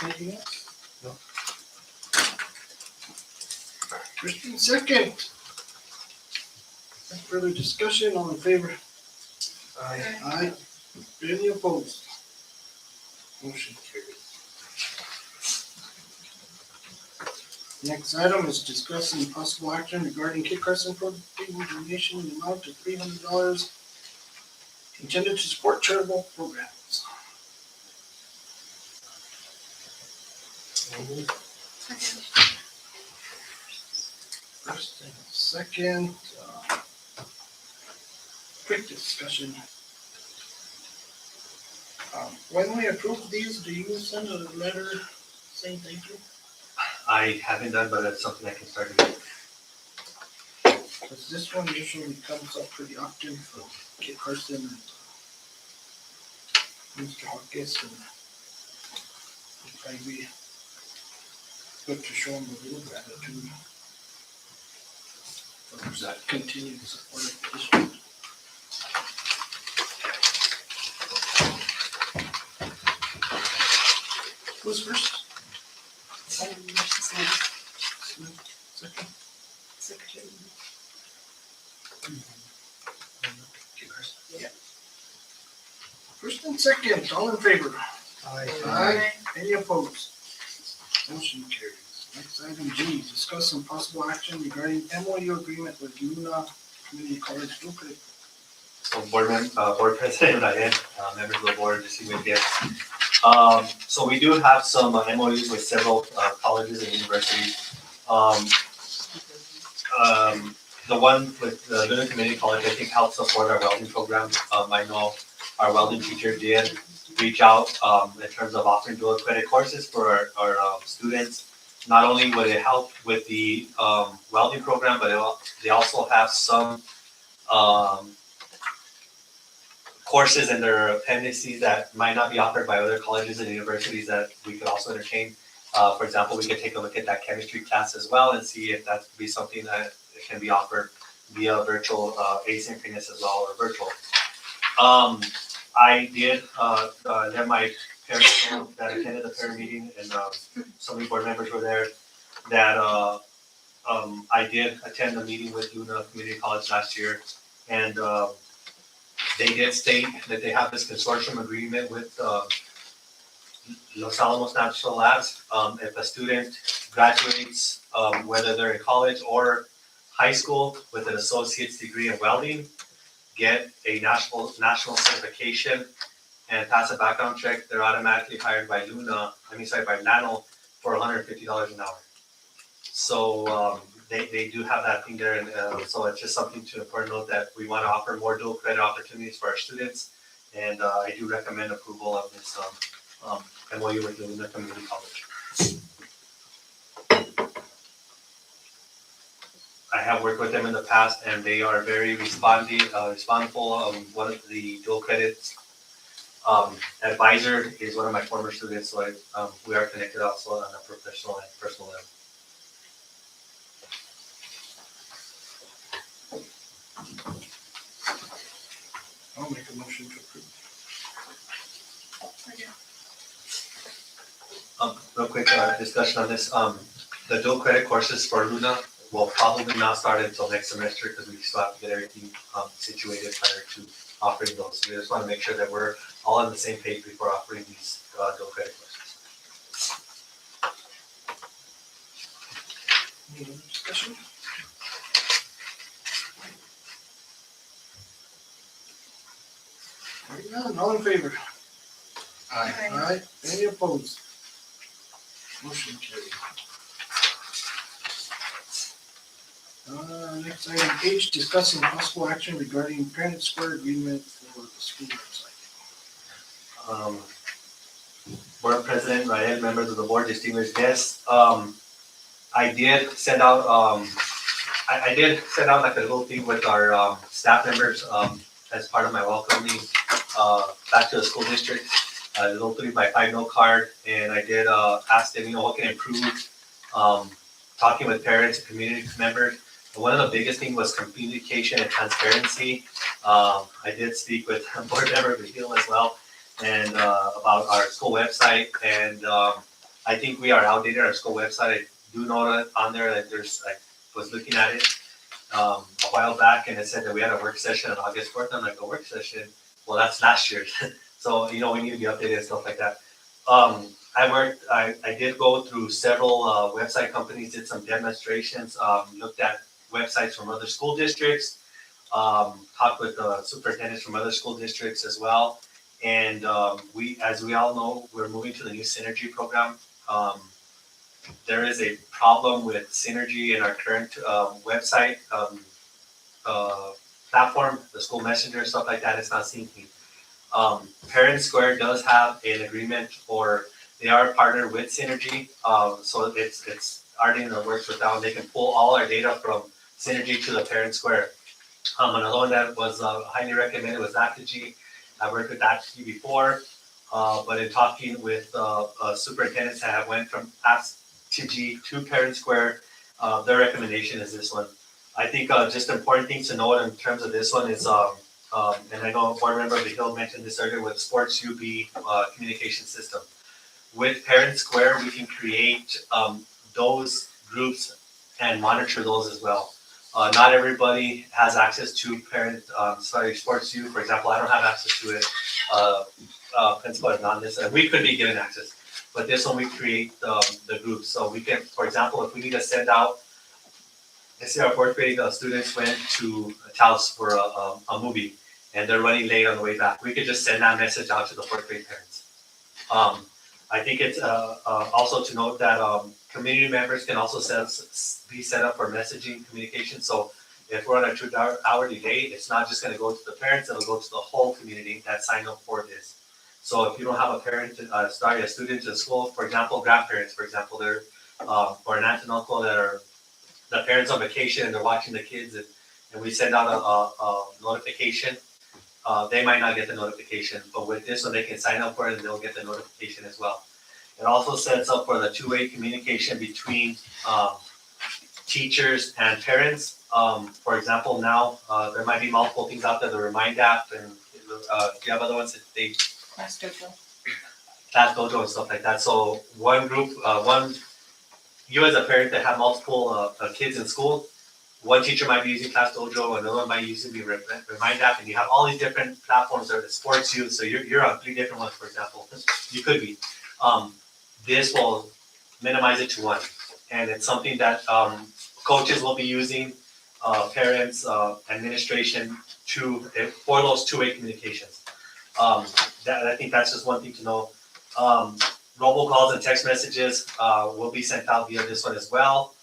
Anything else? No. First and second. Any further discussion, all in favor? Aye. Aye. Any opposed? Motion carried. Next item is discussing possible action regarding Kit Carson Productivity donation in the amount of $300 intended to support charitable programs. First and second, quick discussion. When we approve these, do you send a letter saying thank you? I haven't done, but it's something I can start doing. Because this one usually comes up pretty often from Kit Carson and Mr. Hawkins, and it'd probably be good to show them a little gratitude for that continued support of the district. Who's first? Smith, second. Secretary. Kit Carson. Yeah. First and second, all in favor? Aye. Any opposed? Motion carries. Next item G, discuss some possible action regarding MOU agreement with Luna Community College dual credit. So board president, Ryan, members of the board, distinguished guests. So we do have some MOUs with several colleges and universities. The one with the Luna Community College, I think, helps support our welding program. I know our welding teacher did reach out in terms of offering dual credit courses for our students. Not only would it help with the welding program, but they also have some courses in their appendices that might not be offered by other colleges and universities that we could also entertain. For example, we could take a look at that chemistry class as well and see if that could be something that can be offered via virtual, asynchronous as well, or virtual. I did let my parents know that attended the parent meeting, and so many board members were there, that I did attend the meeting with Luna Community College last year, and they did state that they have this consortium agreement with Los Alamos National Labs. If a student graduates, whether they're in college or high school with an associate's degree in welding, get a national certification and pass a background check, they're automatically hired by by NANO for $150 an hour. So they do have that thing there, and so it's just something to important note that we want to offer more dual credit opportunities for our students, and I do recommend approval of this MOU with Luna Community College. I have worked with them in the past, and they are very responsible. One of the dual credits advisor is one of my former students, so we are connected also on a professional and personal level. I'll make a motion to approve. Real quick discussion on this. The dual credit courses for Luna will probably not start until next semester because we still have to get everything situated prior to offering those. We just want to make sure that we're all on the same page before offering these dual credit courses. Any other discussion? Very None, all in favor? Aye. Aye, any opposed? Motion carried. Next item H, discussing possible action regarding Parent Square agreement for the school website. Board President, Rael, members of the board, distinguished guests, I did send out, I did send out like a little thing with our, staff members, as part of my welcoming, back to the school district. A little 3x5 note card, and I did, ask them, what can improve, talking with parents and community members. One of the biggest things was communication and transparency. I did speak with board member Vigil as well, and about our school website, and I think we are outdated, our school website. I do know that on there that there's, I was looking at it a while back, and it said that we had a work session on August 4th. I'm like, a work session? Well, that's last year. So, we need to be updated and stuff like that. I did go through several website companies, did some demonstrations, looked at websites from other school districts, talked with superintendents from other school districts as well. And as we all know, we're moving to the new Synergy program. There is a problem with Synergy in our current website platform, the school messenger, stuff like that. It's not syncing. Parent Square does have an agreement, or they are partnered with Synergy. So it's already in the works with that. They can pull all our data from Synergy to the Parent Square. Another one that was highly recommended was Actigy. I worked with Actigy before, but in talking with superintendents that have went from Actigy to Parent Square, their recommendation is this one. I think just important things to note in terms of this one is, and I know board member Vigil mentioned this earlier with Sports UB communication system. With Parent Square, we can create those groups and monitor those as well. Not everybody has access to Sports U. For example, I don't have access to it. Principal is not this. We could be given access, but this one we create the groups. So we can, for example, if we need to send out, let's say our fourth grade students went to Taos for a movie and they're running late on the way back, we could just send that message out to the fourth grade parents. I think it's also to note that community members can also be set up for messaging communication. So if we're on a 2-hour delay, it's not just going to go to the parents, it'll go to the whole community that signed up for this. So if you don't have a parent, a student to school, for example, grandparents, for example, they're or an aunt and uncle that are the parents on vacation and they're watching the kids, and we send out a notification, they might not get the notification, but with this one, they can sign up for it and they'll get the notification as well. It also sets up for the two-way communication between teachers and parents. For example, now there might be multiple things out there, the Remind app, and do you have other ones that they Class Dojo. Class Dojo and stuff like that. So one group, you as a parent that have multiple kids in school, one teacher might be using Class Dojo, another one might be using the Remind app, and you have all these different platforms that supports you. So you're on 3 different ones, for example. You could be. This will minimize it to 1, and it's something that coaches will be using, parents, administration for those two-way communications. I think that's just one thing to know. Robocalls and text messages will be sent out via this one as well.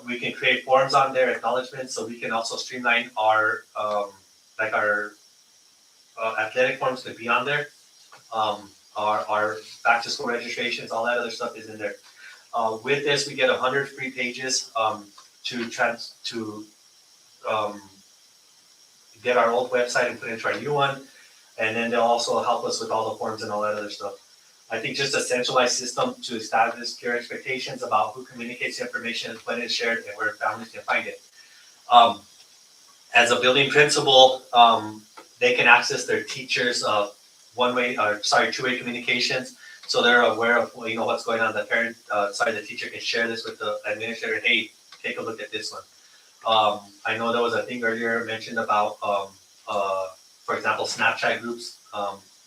We can create forms on there, acknowledgements, so we can also streamline our athletic forms could be on there. Our back to school registrations, all that other stuff is in there. With this, we get 100 free pages to get our old website and put into our new one, and then they'll also help us with all the forms and all that other stuff. I think just a centralized system to establish clear expectations about who communicates information, when it's shared, and where families can find it. As a building principal, they can access their teachers' two-way communications, so they're aware of what's going on. The teacher can share this with the administrator. Hey, take a look at this one. I know there was a thing earlier mentioned about, for example, Snapchat groups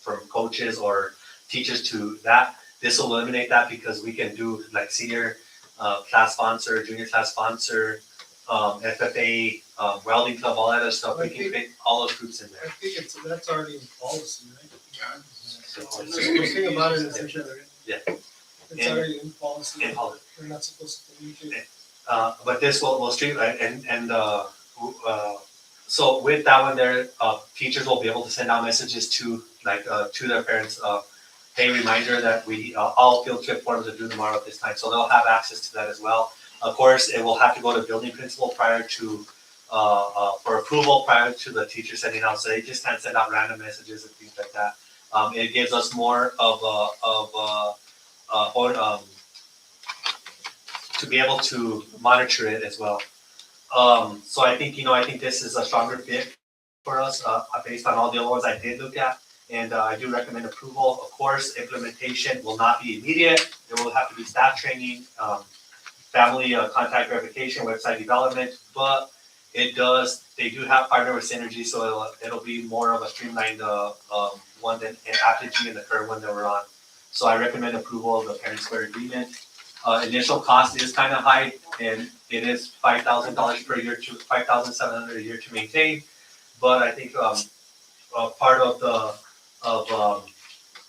from coaches or teachers to that. This will eliminate that because we can do like senior class sponsor, junior class sponsor, FFA, welding club, all that other stuff, we can fit all those groups in I there. think that's already in policy, right? So, The thing about it is that Yeah. it's already in policy. in policy. We're not supposed to communicate. But this will streamline so with that one there, teachers will be able to send out messages to to their parents, hey, reminder that we, all field trip forms are due tomorrow at this time, so they'll have access to that as well. Of course, it will have to go to building principal prior to, for approval prior to the teacher sending out, so they just can't send out random messages and things like that. It gives us more to be able to monitor it as well. So I think, I think this is a stronger fit for us, based on all the other ones I did look at. And I do recommend approval. Of course, implementation will not be immediate. There will have to be staff training, family contact verification, website development, but they do have partner with Synergy, so it'll be more of a streamlined one than Apogee and the current one that we're on. So I recommend approval of the Parent Square agreement. Initial cost is kind of high, and it is $5,000 per year to $5,700 a year to maintain. But I think part of the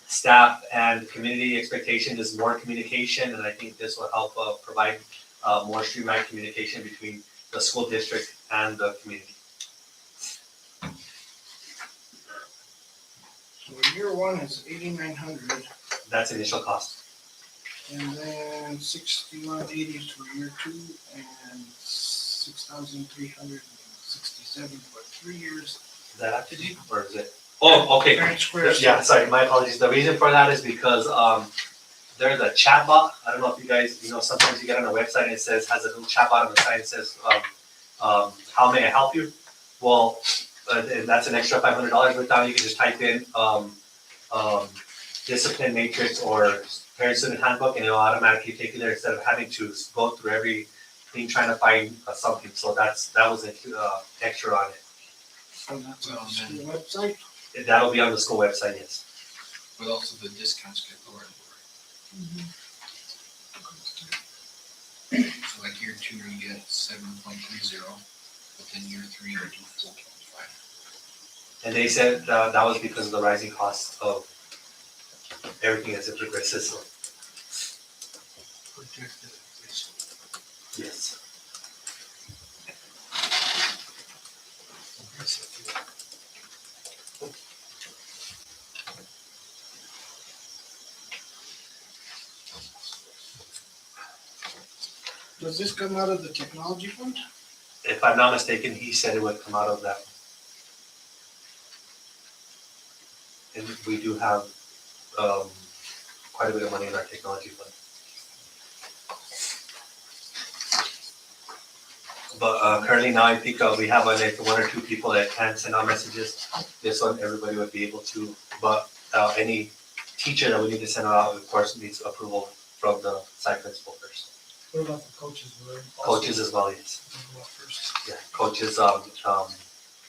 staff and community expectation is more communication, and I think this will help provide more streamlined communication between the school district and the community. So year one is 8,900, That's initial cost. and then 6,180 for year two, and 6,367 for 3 years. Is that Apogee or is it? Oh, okay. Parent Square. Yeah, sorry, my apologies. The reason for that is because there's a chat bot. I don't know if you guys, sometimes you get on a website and it has a little chat bot on the side and says, how may I help you? Well, and that's an extra $500 with that. You can just type in discipline matrix or parent student handbook, and it'll automatically take you there instead of having to go through everything trying to find something. So that was an extra on it. And that's on the school website. That'll be on the school website, yes. But also the discounts get lower and lower. So like year two, you get 7.30, but then year three, you do 4.5. And they said that was because of the rising cost of everything that's in progressive. So yes. Does this come out of the technology fund? If I'm not mistaken, he said it would come out of that. And we do have quite a bit of money in our technology fund. But currently now I think we have like one or two people that can send out messages. This one, everybody would be able to, but any teacher that we need to send out, of course, needs approval from the site principal first. What about the coaches? Coaches as well, yes. First. Yeah, coaches,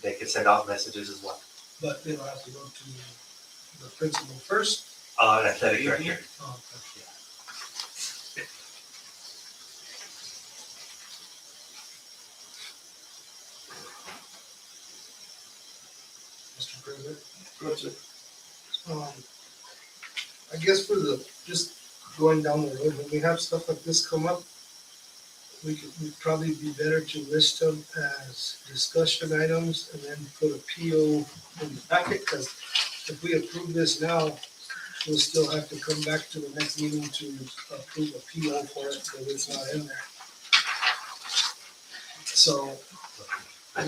they can send out messages as well. But they don't have to go to the principal first? Athletic director. Oh, okay. Mr. President? I guess for just going down the road, when we have stuff like this come up, we'd probably be better to list them as discussion items and then put a PO in the packet, because if we approve this now, we'll still have to come back to the next meeting to approve a PO for it, because it's not in there. So we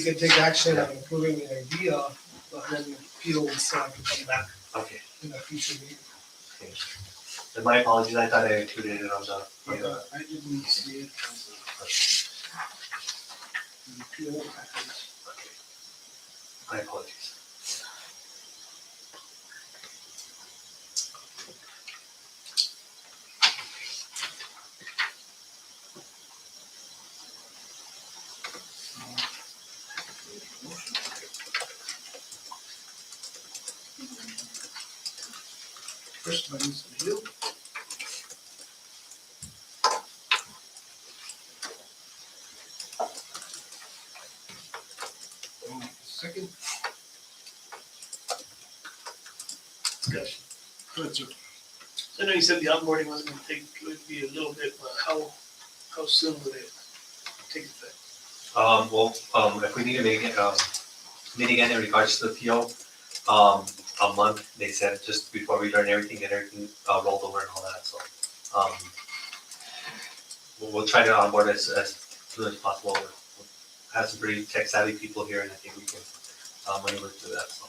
could take action on approving the idea, but then the PO will still have to come back Okay. in a future meeting. Okay. And my apologies, I thought I included it on the. I didn't see it as a PO package. My apologies. First by Mr. Hill. Good, sir. I know you said the onboarding was gonna take, would be a little bit, but how soon would it take effect? If we need to make it, meet again in regards to the PO, a month, they said, just before we learn everything, get everything, rolled over and all that, so, we'll try to onboard as soon as possible. We'll have some pretty tech savvy people here, and I think we can, maneuver through that, so.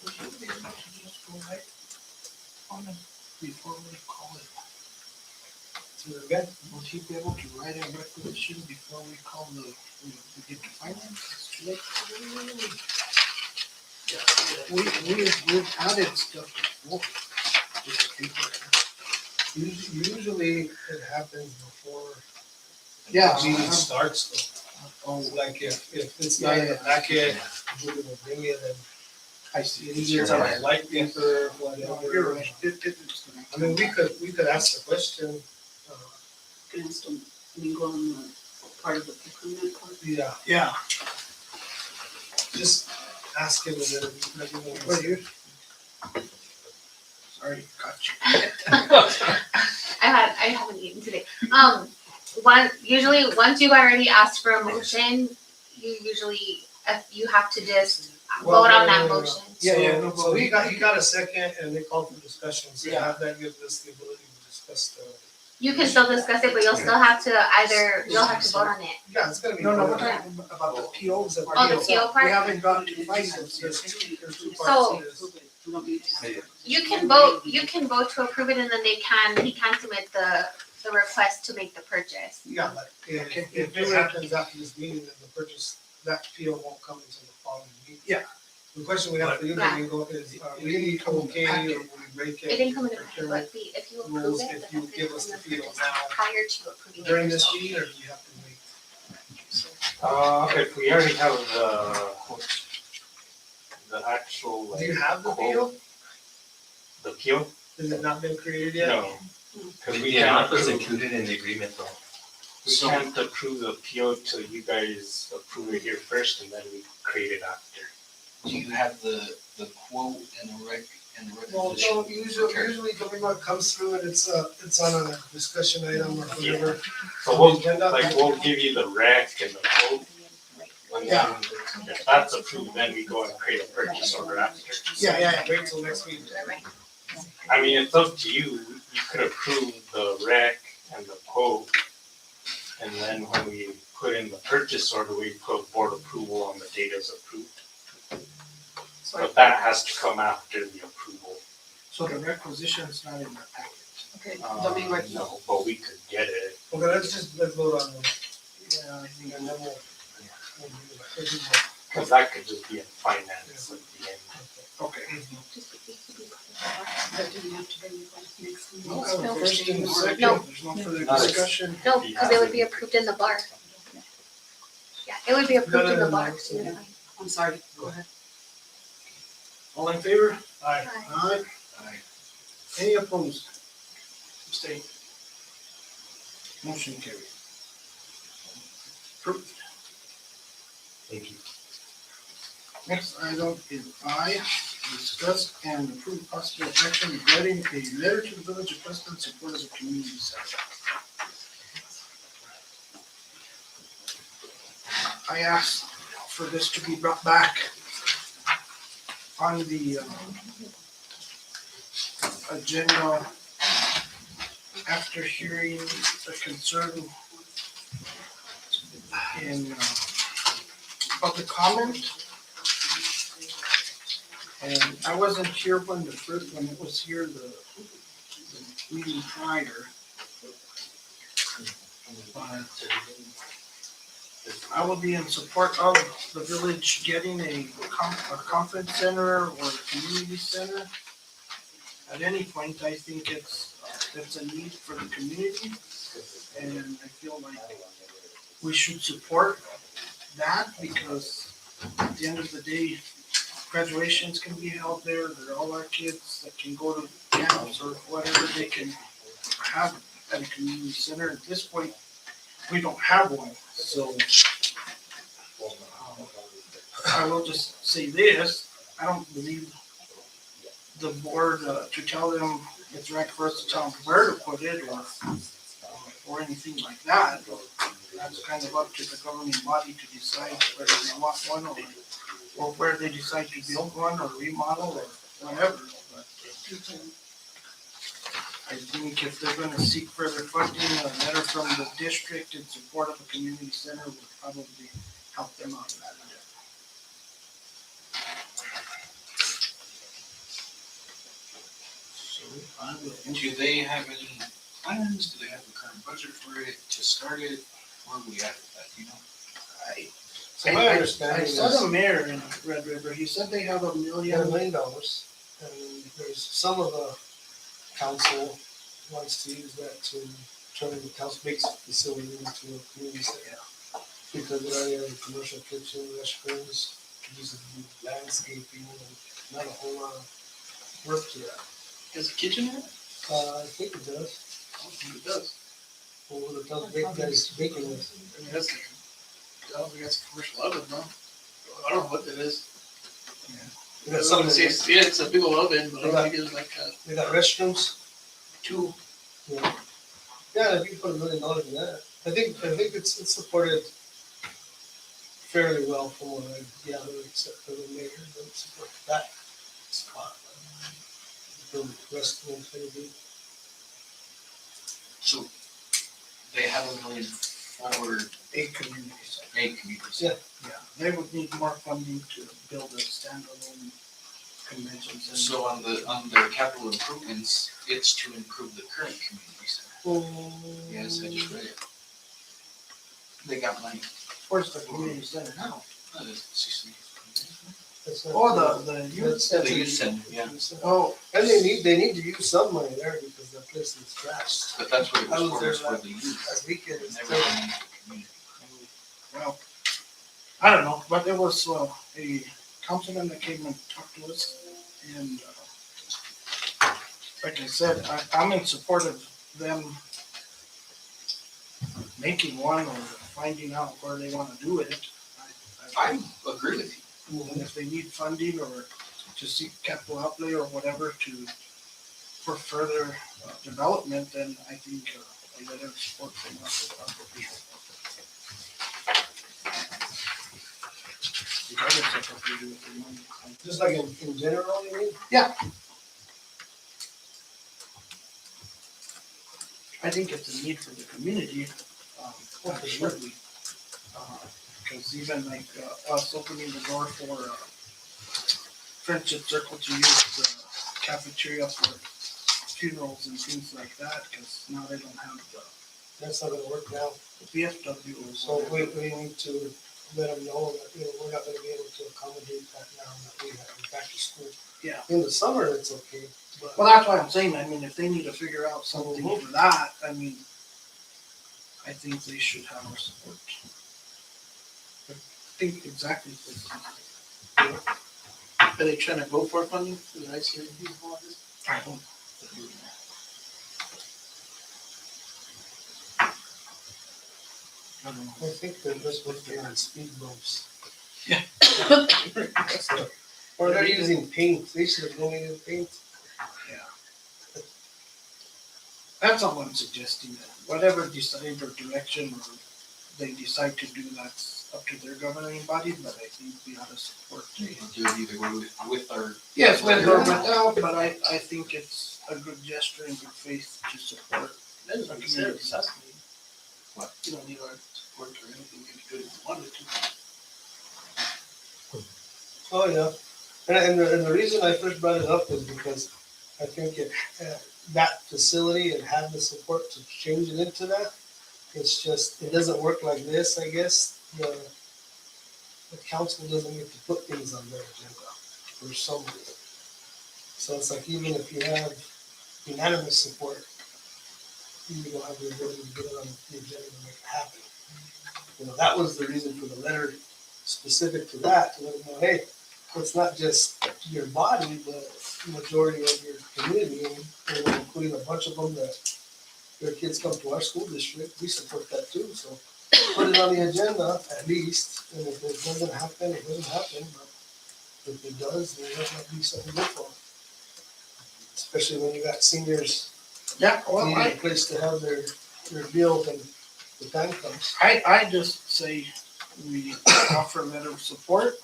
Would you be able to just go right on it before we call it? So again, would he be able to write a requisition before we call we get to finance? It's too late. We've added stuff before. Just paper. Usually it happens before Yeah. the meeting starts though. Oh, Like if it's not in the packet, we're gonna bring it and I see. usually it's on a white paper, No, whatever. you're right. It's. I mean, we could ask the question, Can still mingle on the part of the procurement part. yeah, Yeah. just ask him and then let him know. Well, you. Sorry, got you. I haven't eaten today. Usually, once you've already asked for a motion, you have to just Well, vote on no, that no, no, no. motion. Yeah, So he got a second and they called for discussion, so Yeah. that gives us the ability to discuss the. You can still discuss it, but you'll still have to you'll have to vote on it. Yeah, it's gonna be. No, we're voted on. talking about the POs that. Oh, the PO part? We haven't gotten to finance yet. There's two So- parts to this. We don't need to have it. You can vote to approve it, and then he can submit the request to make the purchase. Yeah, but Okay. if it happens after this meeting, then the purchase, that PO won't come until the following meeting. Yeah. The question we have to do then we go is, we okay or we break It it? didn't come in the packet, procurement but if you approve rules it, if then you it's give us in the the PO purchase now prior to approving it. during this yourself. meeting, or do you have to wait? If we already have the actual Do you have the quote, PO? the PO? Has it not been created yet? No. Cause we The can't amount was approve, included in the agreement though. we can't approve the PO till you guys approve it here first and then we create it after. Do you have the quote and a Well, requisition? no, usually the way it comes through and it's on a discussion item or whatever. So we'll, Agenda. we'll give you the rec and the quote. And then if that's approved, then we go and create a purchase order after. Yeah, wait till next week. I mean, it's up to you, you could approve the rec and the quote. And then when we put in the purchase order, we put board approval on the date as approved. But that has to come after the approval. So the requisition's not in the packet. Okay, let me write. No, but we could get it. Okay, let's vote on it. Yeah, I think. And then we'll do it. Cause that could just be in finance at the end. Okay. That didn't have to be next week. No, first and second, No. there's no further Not as- discussion. No, because it would be approved in the bar. Yeah, it would be approved in the bar, so you're fine. I'm sorry, go ahead. All in favor? Aye. Aye. Aye. Any opposed? Abstain. Motion carried. Approved. Thank you. Next item is I, discuss and approve possible action regarding a letter to the village of Preston in support of the community center. I asked for this to be brought back on the agenda after hearing the concern in public comment. And I wasn't here when it was here, the meeting prior. But I will be in support of the village getting a conference center or a community center. At any point, I think it's a need for the community. And I feel like we should support that because at the end of the day, graduations can be held there. They're all our kids that can go to camps or whatever they can have at a community center. At this point, we don't have one, so I will just say this, I don't believe the board, to tell them it's right for us to tell them where to put it or anything like that. That's kind of up to the governing body to decide whether they want one or where they decide to build one or remodel or whatever. But I think if they're gonna seek further funding, a letter from the district in support of a community center would probably help them out in that. So I will. Do they have any plans? Do they have a current budget for it to start it? Where are we at with that, you know? So my understanding I is. saw the mayor in Red River, he said they have $1 $1 million. million, and there's some of the council wants to use that to turn the council base facility into a community center. Because it already has a commercial kitchen, restrooms, could use it to do landscaping, and not a whole lot of work to that. Has a kitchen in it? I think it does. I don't think it does. Well, it does big, that is baking with. I mean, that's like, I don't think that's a commercial oven, no. I don't know what that is. They got some, Yeah, it's a big old oven, but I don't think it's like they got restrooms. two. Yeah, yeah, if you put $1 million in that, I think it's supported fairly well from what I gather, except for the mayor, don't support that spot. The restrooms, maybe. So they have $1 million for A community center. a community Yeah. center. Yeah, they would need more funding to build a standalone convention center. So on their capital improvements, it's to improve the current community center. Yes, I just read it. They got money. Where's the community center now? CC. That's not- Oh, the youth That's- center. The youth center, yeah. Oh, And they need to use some money there because that place is trashed. But that's what it I was was for, there was for last- the youth. Last weekend, And it's everything terrible. in the community. well, I don't know, but there was a councilman that came and talked to us, and like I said, I'm in support of them making one or finding out where they want to do it. I agree with you. And if they need funding or to seek capital outlay or whatever for further development, then I think a letter of support from us would probably help. Regardless of what we do with the money. Just like in general, you mean? I think it's a need for the community, absolutely. Because even like us opening the door for Friendship Circle to use the cafeteria for funerals and things like that, because now they don't have That's not gonna work now. the VFW or So so. we need to let them know that, we're not gonna be able to accommodate that now that we have back to school. Yeah. In the summer, it's okay, but. Well, that's why I'm saying, I mean, if they need to figure out something for that, I mean, I think they should have our support. I think exactly this. Are they trying to go for funding? Did I see anything about this? I don't. I don't know. I think they're just working on speed bumps. Yeah. Or they're using paint, they should have gone in paint. That's all I'm suggesting, that whatever decide or direction or they decide to do, that's up to their governing body, but I think we ought to support. You can do it either way with our. Yes, with or without, but I think it's a good gesture and good faith to support. That is necessary, it's asking. What, you don't need our support or anything, you could do it if you wanted to. Oh, yeah. And the reason I first brought it up is because I think that facility and have the support to change it into that. It's just, it doesn't work like this, I guess. The council doesn't get to put things on their agenda for some reason. So it's like, even if you have unanimous support, you don't have the ability to get it on the agenda to make it happen. That was the reason for the letter specific to that, to let them know, hey, it's not just your body, but the majority of your community, and including a bunch of them that their kids come to our school district, we support that too, so put it on the agenda at least, and if it doesn't happen, it doesn't happen, but if it does, then that might be something good for them. Especially when you got seniors Yeah, well, needing a place to have their deal when the time comes. I just say we offer a letter of support.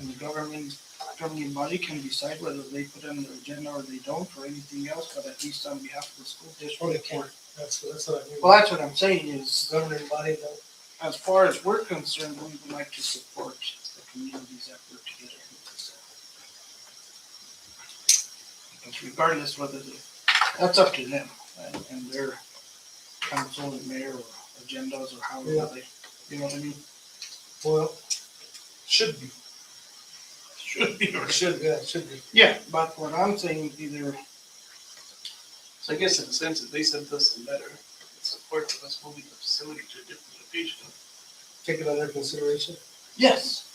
And the governing body can decide whether they put it on their agenda or they don't or anything else, but at least on behalf of the school Or they district. can't, that's what I mean. Well, that's what I'm saying is, Governing body, don't as far as we're concerned, we would like to support the communities that work together. Because regardless whether that's up to them and their council and mayor or agendas or however they, you know what I mean? well, should be, Should be, or should, yeah, should be. yeah, but what I'm saying either, So I guess in a sense, if they sent us a letter in support of us moving the facility to a different location, Take it under consideration. yes,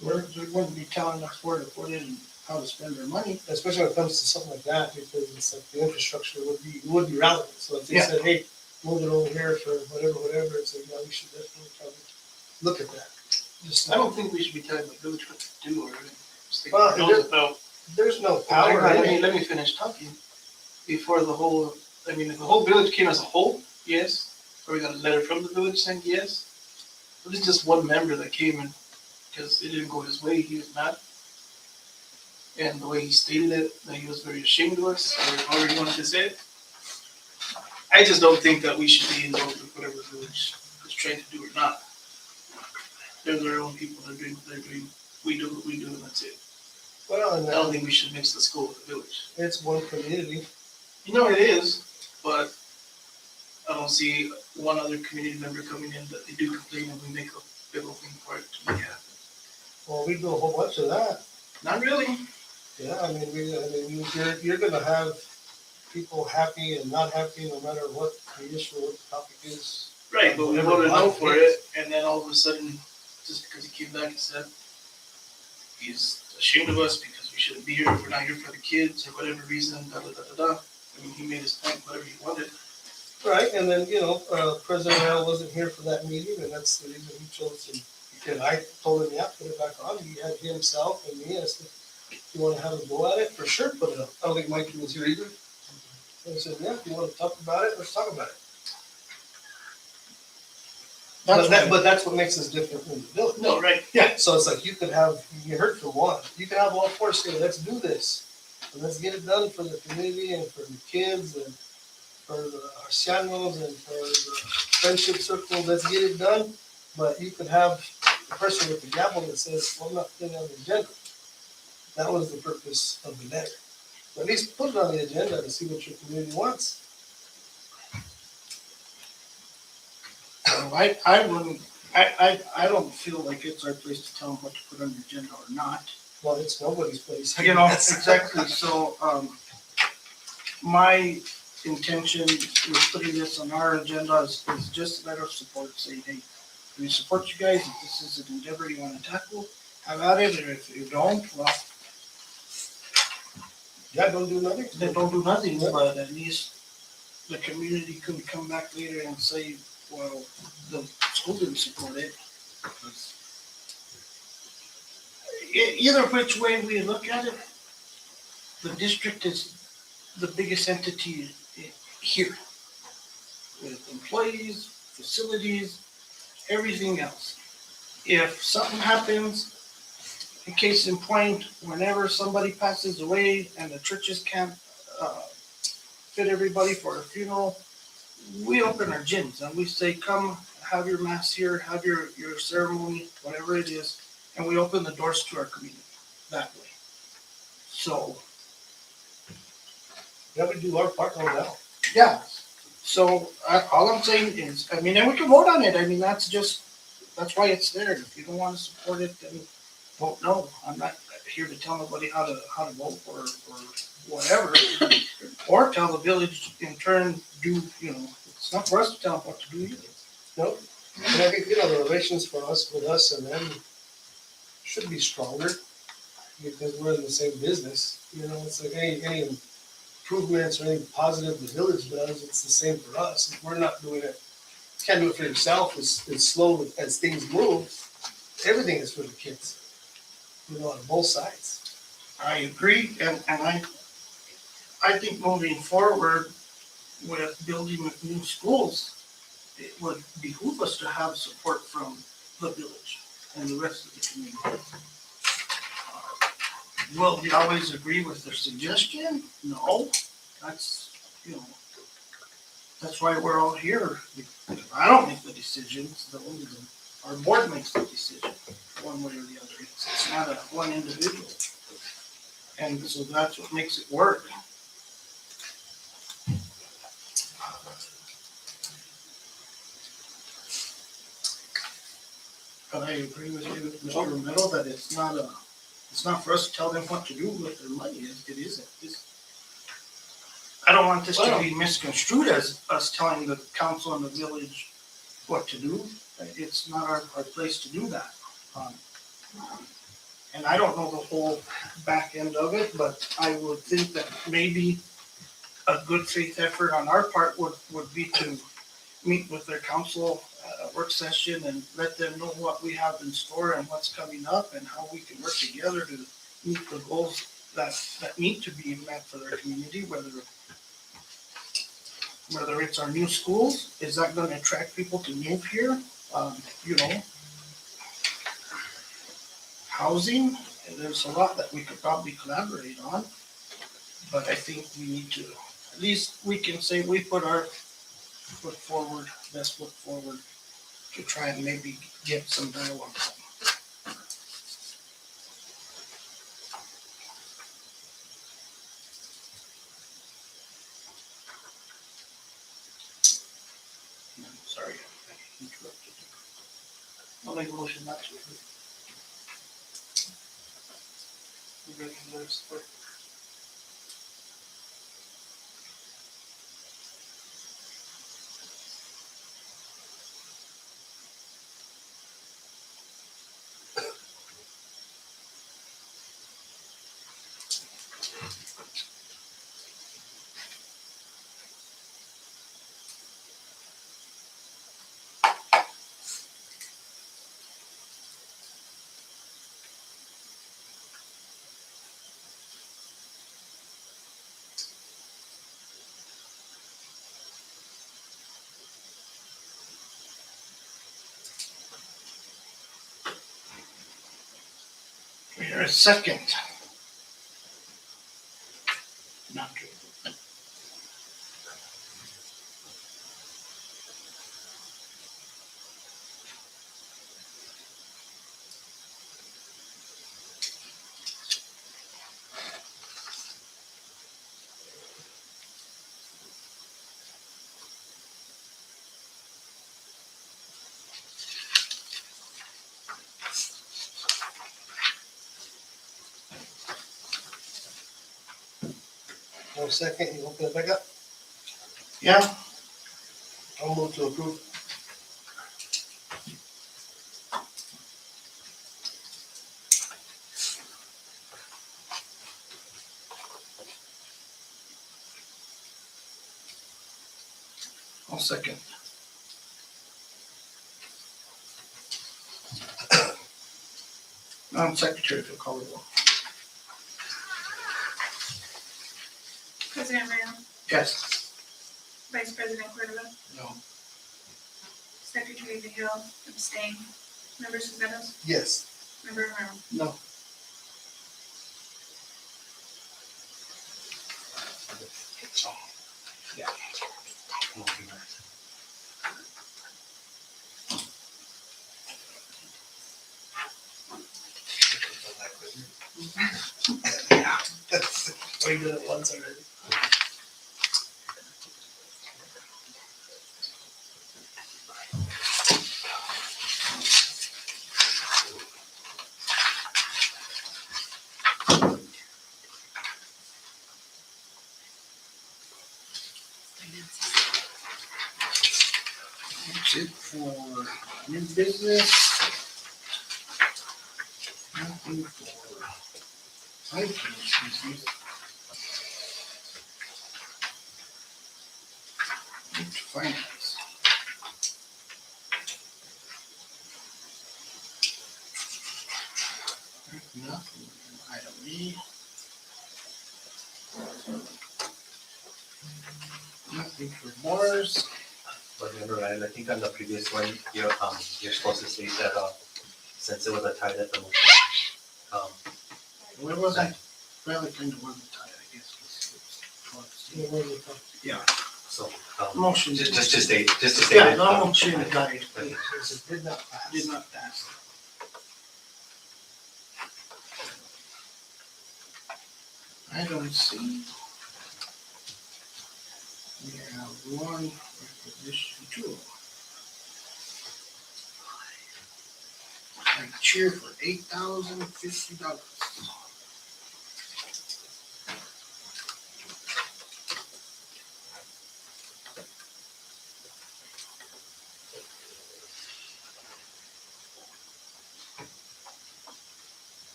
we wouldn't be telling us where to put it and how to spend their money. Especially when it comes to something like that, because it's like the infrastructure would be relevant. So if they Yeah. said, hey, move it over here for whatever, it's like, yeah, we should definitely probably look at that. Just I don't think we should be telling the village what to do or anything. Just think Well, it goes about. there's no power. Let me finish talking before the whole, I mean, if the whole village came as a whole, yes, or we got a letter from the village saying yes. But it's just one member that came and, because it didn't go his way, he was mad. And the way he stated it, that he was very ashamed of us, or however he wanted to say it. I just don't think that we should be involved with whatever the village is trying to do or not. They're their own people, they're doing what they're doing, we do what we do, and that's it. Well, and I don't think we should mix the school with the village. it's one community. You know it is, but I don't see one other community member coming in that they do complain and we make a big old thing for it to make happen. Well, we do a whole bunch of that. Not really. Yeah, I mean, you're gonna have people happy and not happy no matter what the issue, what the topic is. Right, but we Whatever voted no one for is. it, and then all of a sudden, just because he came back and said he's ashamed of us because we shouldn't be here if we're not here for the kids or whatever reason, da da da da da. I mean, he made his point, whatever he wanted. Right, and then, President Al wasn't here for that meeting, and that's the reason he chose to, and I told him, yeah, put it back on, he had himself and me, I said, you wanna have a go at it, for sure, put it up. I don't think Mikey was here either. And I said, yeah, if you wanna talk about it, let's talk about it. But that's what makes us different from the village. No, right. Yeah, so it's like you could have, you heard from one, you can have all four say, let's do this. And let's get it done for the community and for the kids and for the ancianos and for the friendship circle, let's get it done. But you could have the person with the gavel that says, well, I'm not putting it on the agenda. That was the purpose of the letter. At least put it on the agenda to see what your community wants. I wouldn't, I don't feel like it's our place to tell them what to put on the agenda or not. Well, it's nobody's place. You know, exactly, so, my intention with putting this on our agenda is just a letter of support, saying, hey, we support you guys, if this is an endeavor you wanna tackle, have at it, and if you don't, well, Yeah, don't do nothing. then don't do nothing, but at least the community could come back later and say, well, the school didn't support it. Either which way we look at it, the district is the biggest entity here. With employees, facilities, everything else. If something happens, in case in point, whenever somebody passes away and the churches can't fit everybody for a funeral, we open our gyms and we say, come have your mass here, have your ceremony, whatever it is, and we open the doors to our community that way. So, Yeah, we do our part no doubt. yeah, so all I'm saying is, I mean, and we can vote on it, I mean, that's why it's there. If you don't wanna support it, then vote no. I'm not here to tell nobody how to vote or whatever. Or tell the village in turn, it's not for us to tell them what to do either. No, and I think, the relations with us and them should be stronger because we're in the same business. It's like any improvements or any positive the village does, it's the same for us. If we're not doing it, can't do it for yourself, it's slow as things move. Everything is for the kids, on both sides. I agree, and I think moving forward with building new schools, it would behoove us to have support from the village and the rest of the community. Will we always agree with their suggestion? No, that's, that's why we're all here. I don't make the decisions, our board makes the decision, one way or the other. It's not one individual. And so that's what makes it work. But I agree with you, Mr. Romero, that it's not for us to tell them what to do with their money. It isn't. I don't want this to be misconstrued as us telling the council and the village what to do. It's not our place to do that. And I don't know the whole back end of it, but I would think that maybe a good faith effort on our part would be to meet with their council work session and let them know what we have in store and what's coming up and how we can work together to meet the goals that need to be met for their community, whether it's our new schools, is that going to attract people to move here? Housing, and there's a lot that we could probably collaborate on, but I think we need to, at least we can say we put our best foot forward to try and maybe get some dialogue. Sorry, I interrupted you. I'll make a motion not to. Support. Here, a second. Not true. One second, you open it back up. Yeah, I'll move to approve. I'll second. Secretary, if you'll call the roll. President Moreno, Yes. Vice President Cordova, No. Secretary Vehil, abstain. Member Suvenos, Yes. Member Romero. No. We did it once already. That's it for new business. Nothing for unfinished business. Need to finance. Nothing. Item E. Nothing for Morris. But remember, Ryan, I think on the previous one, you're supposed to state that, since it was a tie that the motion, Well, it wasn't, well, it kind of wasn't tight, I guess. It wasn't tough. Yeah, so, motion. just to state Yeah, it. the motion died, It did not pass. did not pass. Item C. We have one requisition, two. I cheer for $8,050.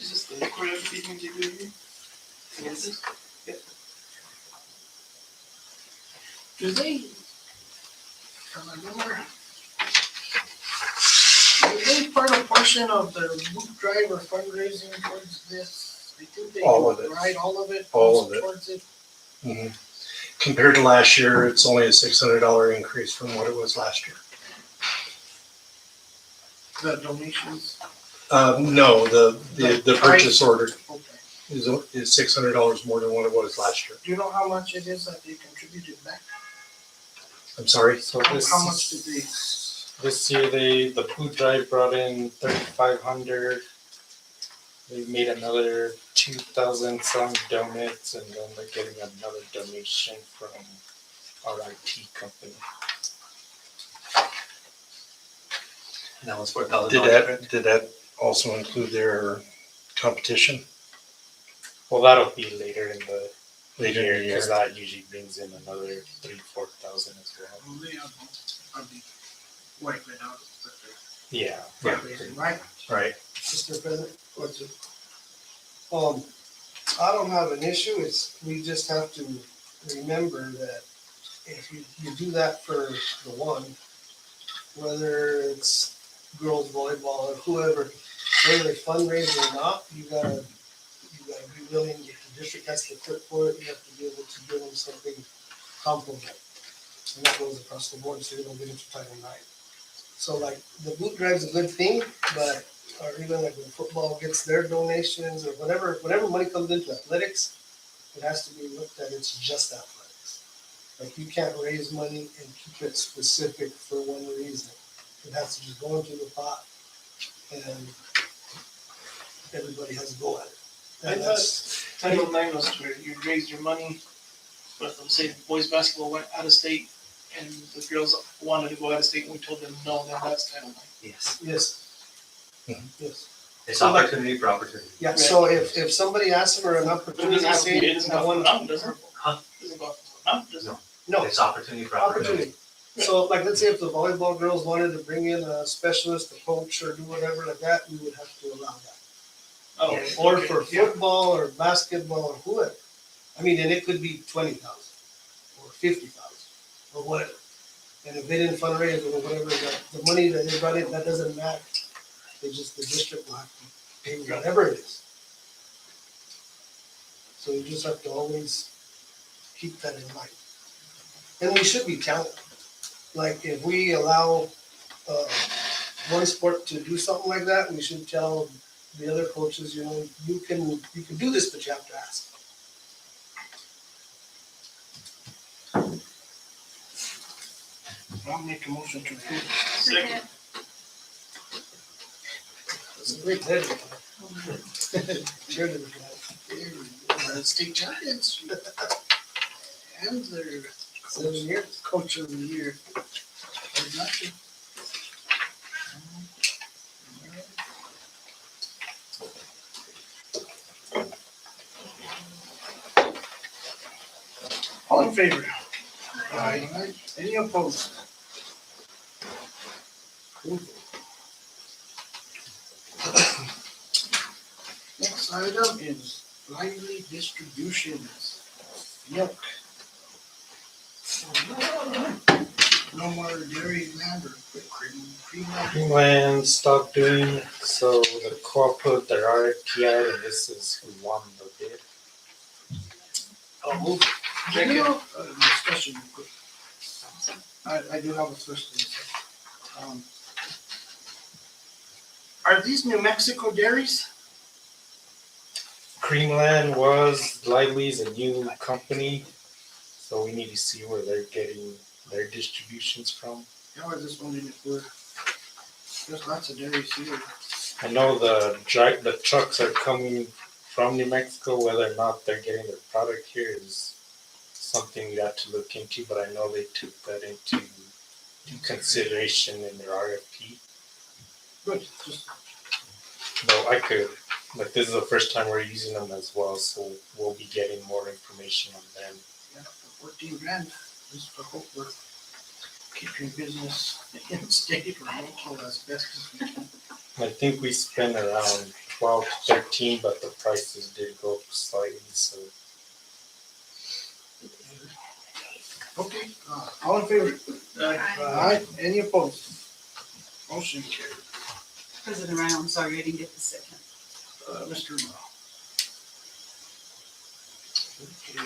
Is this the choreography thing you do here? Yes. Do they, do they part a portion of their boot drive or fundraising towards this? I think they All do, of it. right, all of it? All of it. Towards it? Mhm. Compared to last year, it's only a $600 increase from what it was last year. The donations? No, the purchase order Okay. is $600 more than what it was last year. Do you know how much it is that they contributed back? I'm sorry? So How much did they? this year the food drive brought in 3,500. They made another 2,000 some donuts, and then they're getting another donation from our IT company. And that was $4,000. Did that also include their competition Well, that'll be later in the later in the year? because that usually brings in another 3,000-4,000 as well. Well, they are, I'll be wiping it out, but Yeah. they're fundraising, right? Right. Mr. President, What's it? I don't have an issue, we just have to remember that if you do that for the one, whether it's girls volleyball or whoever, whether they fundraise or not, you gotta be willing, if the district has to put for it, you have to be able to give them something comparable. And that goes across the board, so you don't get into Title IX. So like, the boot drive's a good thing, but, or even like when football gets their donations or whatever money comes into athletics, it has to be looked at, it's just athletics. Like, you can't raise money and keep it specific for one reason. It has to just go into the pot and everybody has a go at it. I And thought that's, Title IX was where you raised your money, but let's say boys basketball went out of state and the girls wanted to go out of state and we told them no, then that's Title IX. Yes, yes. Mhm. Yes. it's So like- opportunity for opportunity. Yeah, so if somebody asks for an But it opportunity, doesn't have to say, be, it doesn't I go want, for nothing, does it? Huh? Doesn't go for nothing, does it? no, It's opportunity for opportunity. opportunity. So like, let's say if the volleyball girls wanted to bring in a specialist, a coach, or do whatever like that, we would have to allow that. Oh, Yes. Or okay, for yeah. football or basketball or whoever. I mean, and it could be 20,000 or 50,000 or whatever. And if they didn't fundraise or whatever, the money that they brought in, that doesn't matter. They just, the district will have to pay whatever it is. So you just have to always keep that in mind. And we should be counting. Like, if we allow one sport to do something like that, we should tell the other coaches, you know, you can do this, but you have to ask. I'll make a motion to approve. Second. It's a great head. Cheerleader flag. State Giants. And their 7 years. coach of the year. Or not. All in favor? Aye. Any opposed? Next item is lively distributions. Milk. No more dairy land or quick cream land. Greenland stopped doing, so the co-op put their RFP out, and this is who won the bid. I'll move. Second. Discussion real quick. I do have a first and a second. Are these New Mexico dairies? Creamland was Lively's a new company, so we need to see where they're getting their distributions from. Yeah, I was just wondering if there's lots of dairies here. I know the trucks are coming from New Mexico. Whether or not they're getting their product here is something we got to look into, but I know they took that into consideration in their RFP. Good, just, Though like this is the first time we're using them as well, so we'll be getting more information on them. yeah, for 14 grand, just I hope we're keeping business in state or local as best as we can. I think we spent around 12 to 13, but the prices did go up slightly, so. Okay, all in favor? Aye. Any opposed? Motion carried. President Ryan, I'm sorry, I didn't get the second. Mr. Mao. Okay.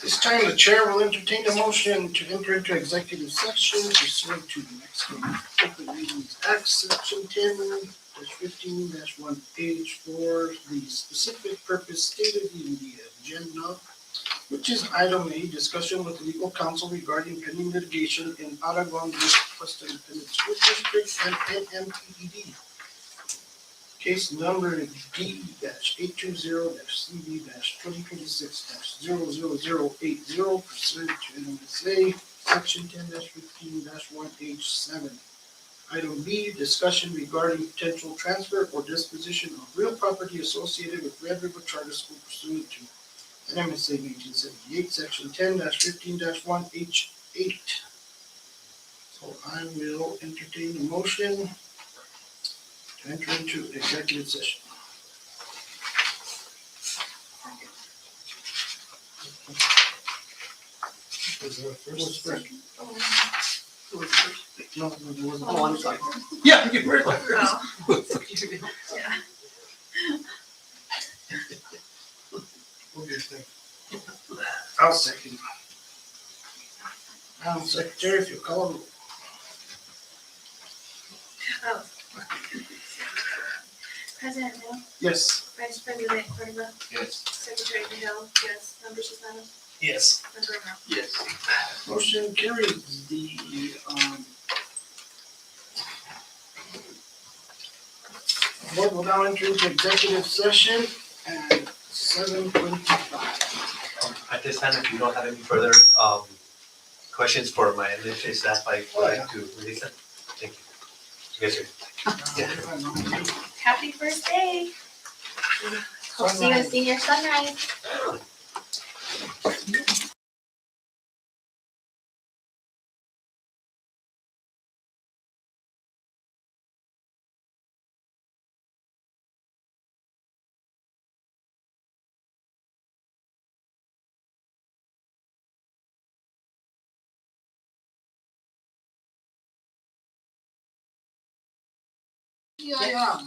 This time the chair will entertain a motion to enter into executive session pursuant to the Mexico Open Meetings Act, section 10-15-1, page 4, the specific purpose stated in the agenda, which is item A, discussion with legal counsel regarding pending litigation in Aragon West Independent School District and NMPDD. Case number D-820-CB-2026-00080 pursuant to NMSA section 10-15-1H7. Item B, discussion regarding potential transfer or disposition of real property associated with Red River Charter School pursuant to NMSA 1978 section 10-15-1H8. So I will entertain a motion to enter into executive session. Was there a Who was first? first? Who was first? No, there wasn't. Oh, I'm sorry. Yeah, you were first. Yeah. What do you think? I'll second. Madam Secretary, if you call the Oh. President Hill, yes. Vice President Cordova, Yes. Secretary Hill, yes, Member Sisano, Yes. Member Romero. Yes. Motion carries. The board will now enter into executive session at 7:25. At this time, if you don't have any further questions for my administrative staff, I'd like to release them. Thank you. Yes, sir. Happy first day. Hope to see you at senior sunrise. Yeah.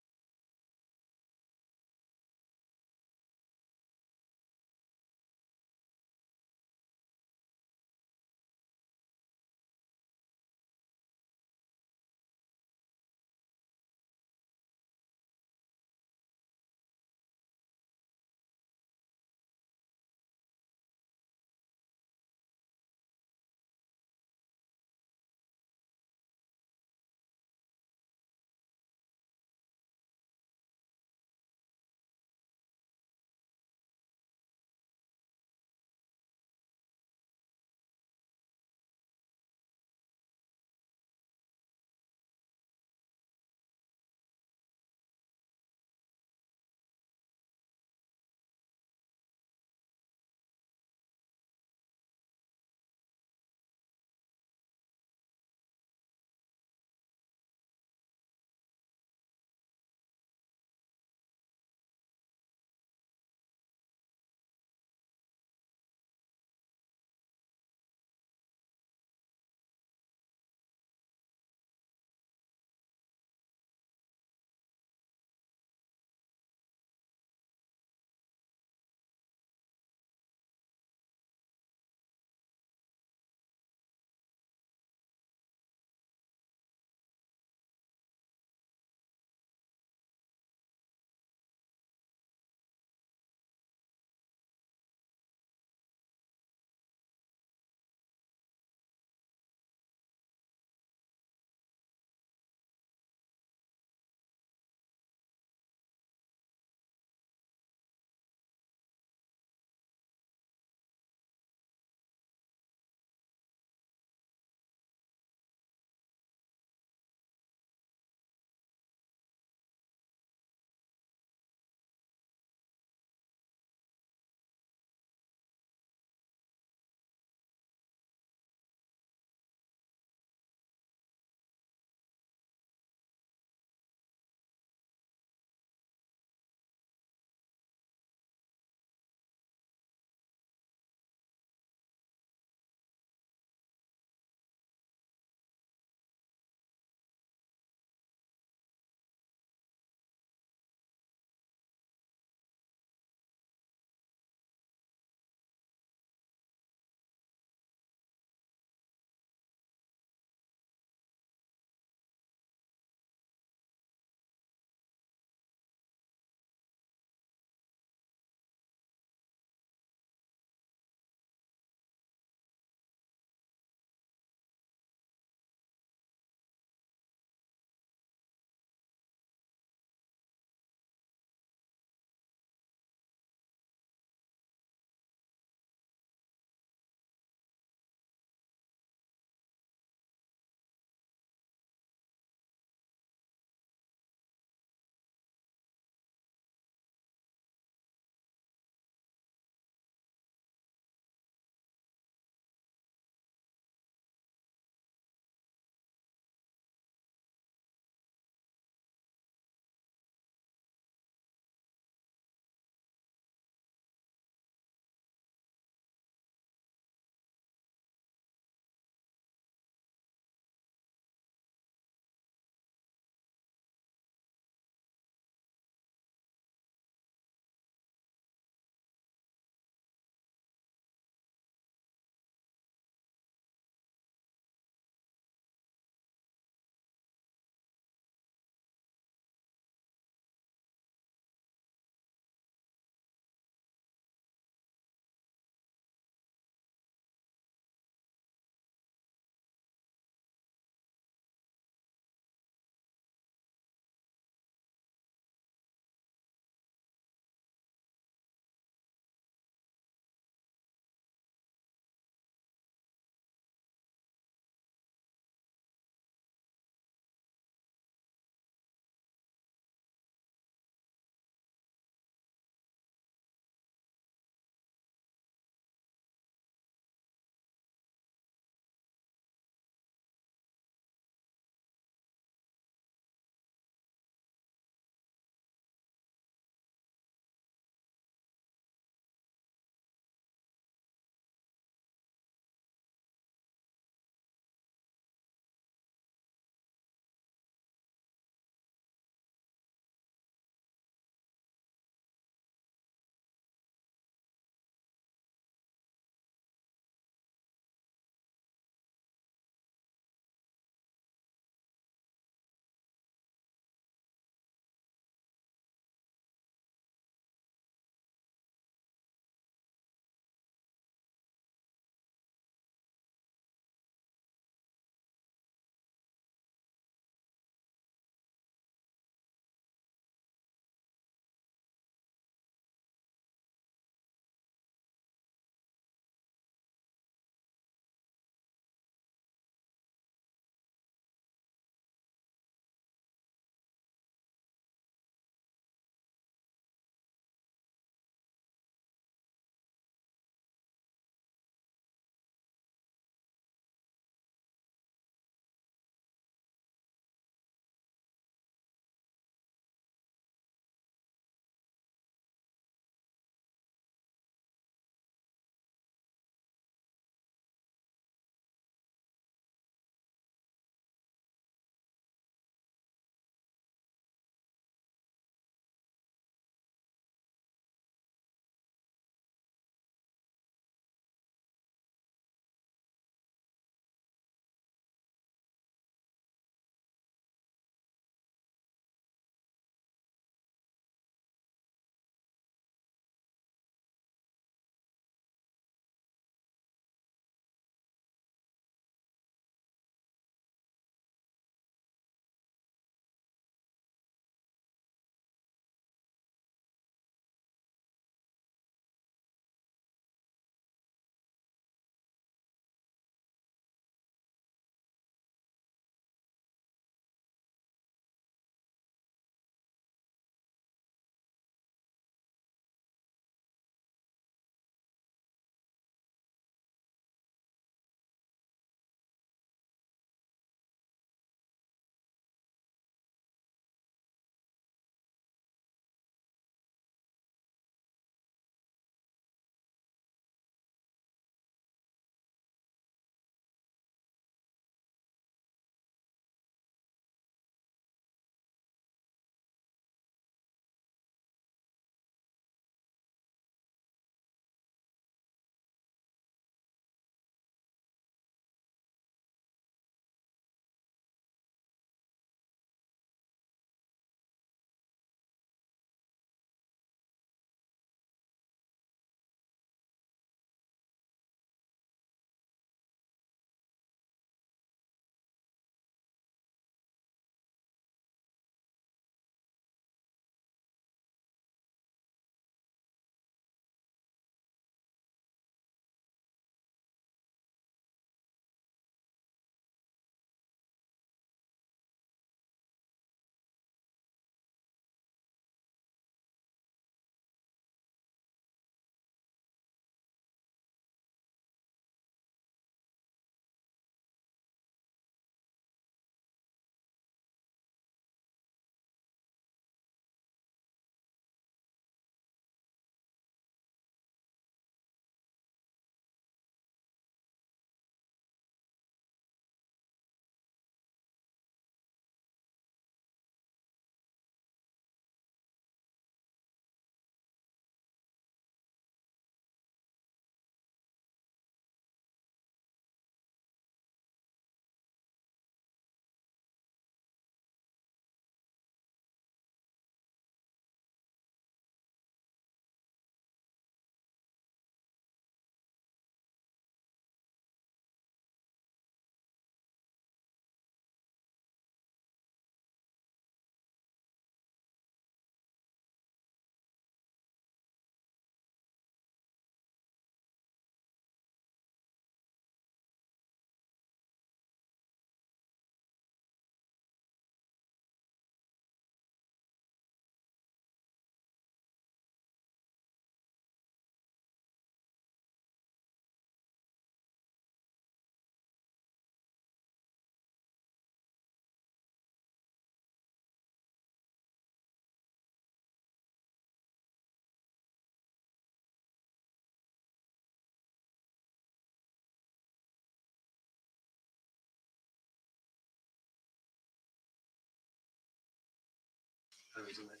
isn't it?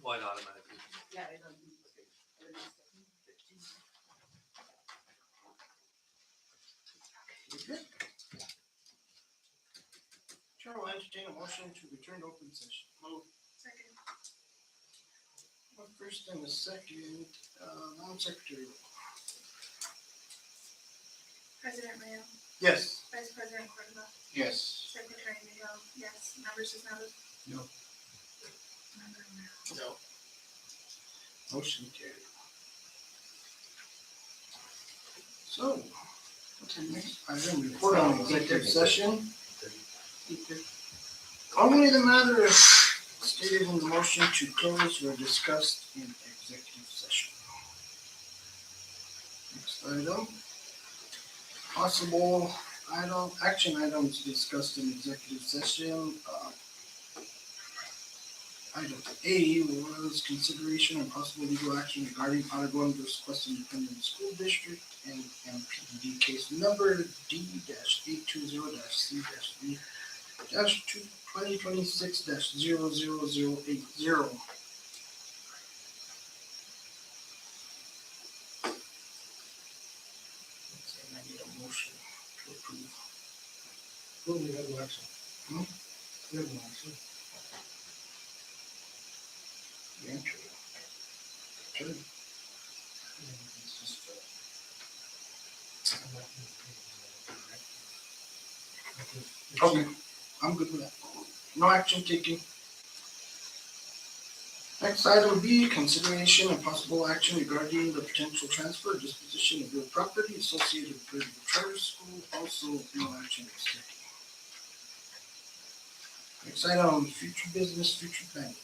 Why not automatically? Yeah, I don't. Chair will entertain a motion to return to open session. Move. Second. Well, first and the second, Madam Secretary. President Mayo, Yes. Vice President Cordova, Yes. Secretary Miguel, yes. Member Cisneros? No. Member Romero? No. Motion carried. So, next item, report on executive session. Only the matters stated in the motion to close were discussed in executive session. Next item. Possible item, action items discussed in executive session. Item A was consideration and possible legal action regarding Ottagon versus Quest Independent School District and MPD case number D-820-C-3-2026-000080. And I need a motion to approve. Well, we have no action. We have no action. The entry. Sure. Okay, I'm good with that. No action taken. Next item B, consideration and possible action regarding the potential transfer or disposition of real property associated with Bridgeville Charter School. Also, no action is taken. Next item, future business, future planning.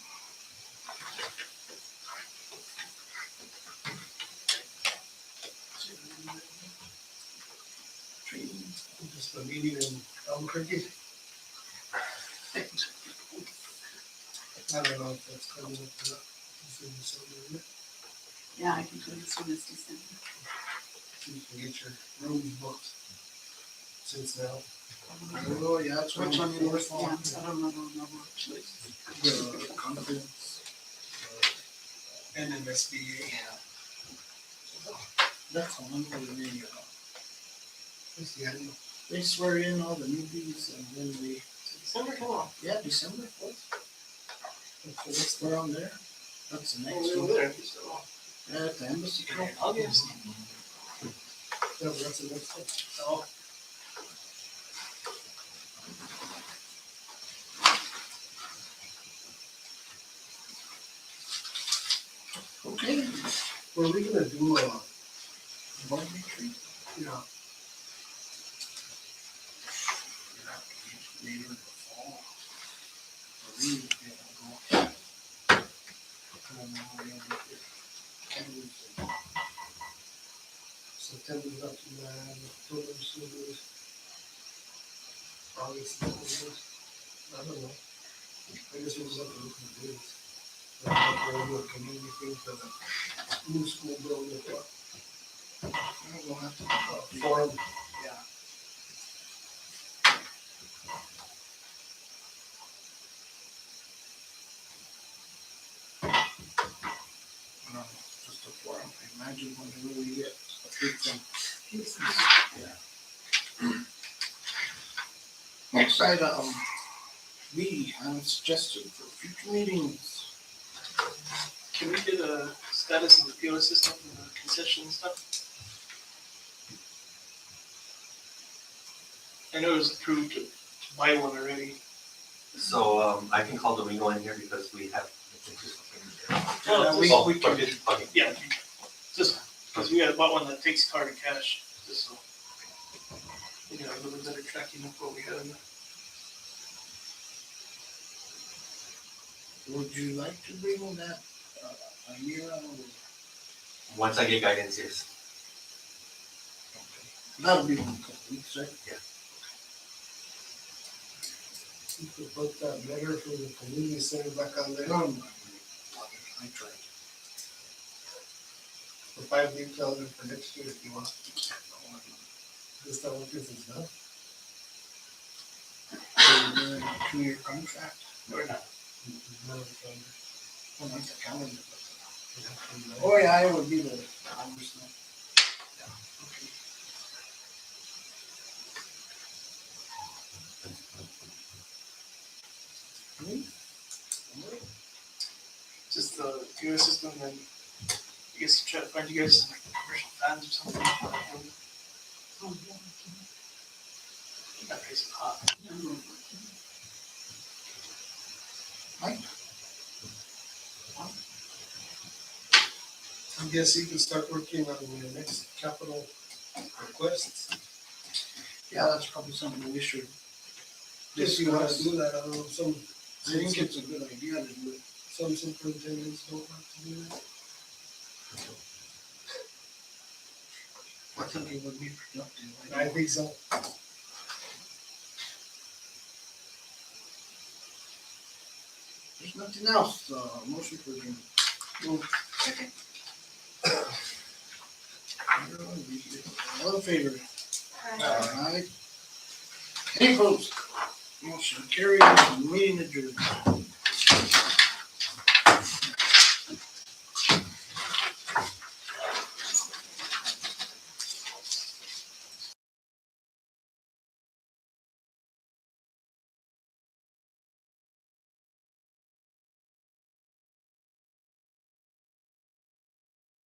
Training. Just a meeting in Albuquerque. I don't know if that's coming up or not. It's in December, isn't it? Yeah, I can do this one this December. So you can get your rooms booked since now. Oh, yeah, that's Which one one it for is, yeah, I don't know which one. the conference. NMSBA. That's the one where they, It's the annual. they swear in all the newbies and then they, December, come on. yeah, December 4th. What's around there? That's the Oh, next we're one. there. Yeah, at the embassy. August. Yeah, but that's the next one. Oh. Okay, Were we gonna do, board retreat. yeah, Later in the fall. Or we, yeah, go. I don't know, we're gonna get there. Can't lose it. September's not too bad, October's so good. August is so good. I don't know. I guess we'll just have to look at the dates. We'll do a community thing for the new school building. We'll have to. Forum. Yeah. Just a forum, I imagine when we get a big thing. Yeah. Next item, B, I'm suggested for future meetings. Can we get a status of the POS system and the concession and stuff? I know it was approved to buy one already. So, I can call Domingo in here because we have. Well, we can Okay. get, yeah, just, because we had bought one that takes card and cash, just so. We got a little better tracking of what we had in there. Would you like to bring that, Amira? Once I get guidance, yes. That'll be in a couple weeks, right? You could put that letter for the community center back on there. No, I tried. For 5 day calendar for next year if you want. This time what this is done. So we're in a 2-year contract. Or not. None of the calendar. Oh, not the calendar. Oh, yeah, it would be the August one. Yeah, okay. Just the QA system and I guess try to find you guys some like commercial fans or something. That place is hot. I guess you can start working on your next capital requests. Yeah, that's probably something we should. If you wanna do that, I don't know, some, I think it's a good idea to do it. some superintendents don't like to do that. I think it would be productive. I think so. There's nothing else, motion for adjournment. All in favor? Aye. Any opposed? Motion carries, meeting adjourned.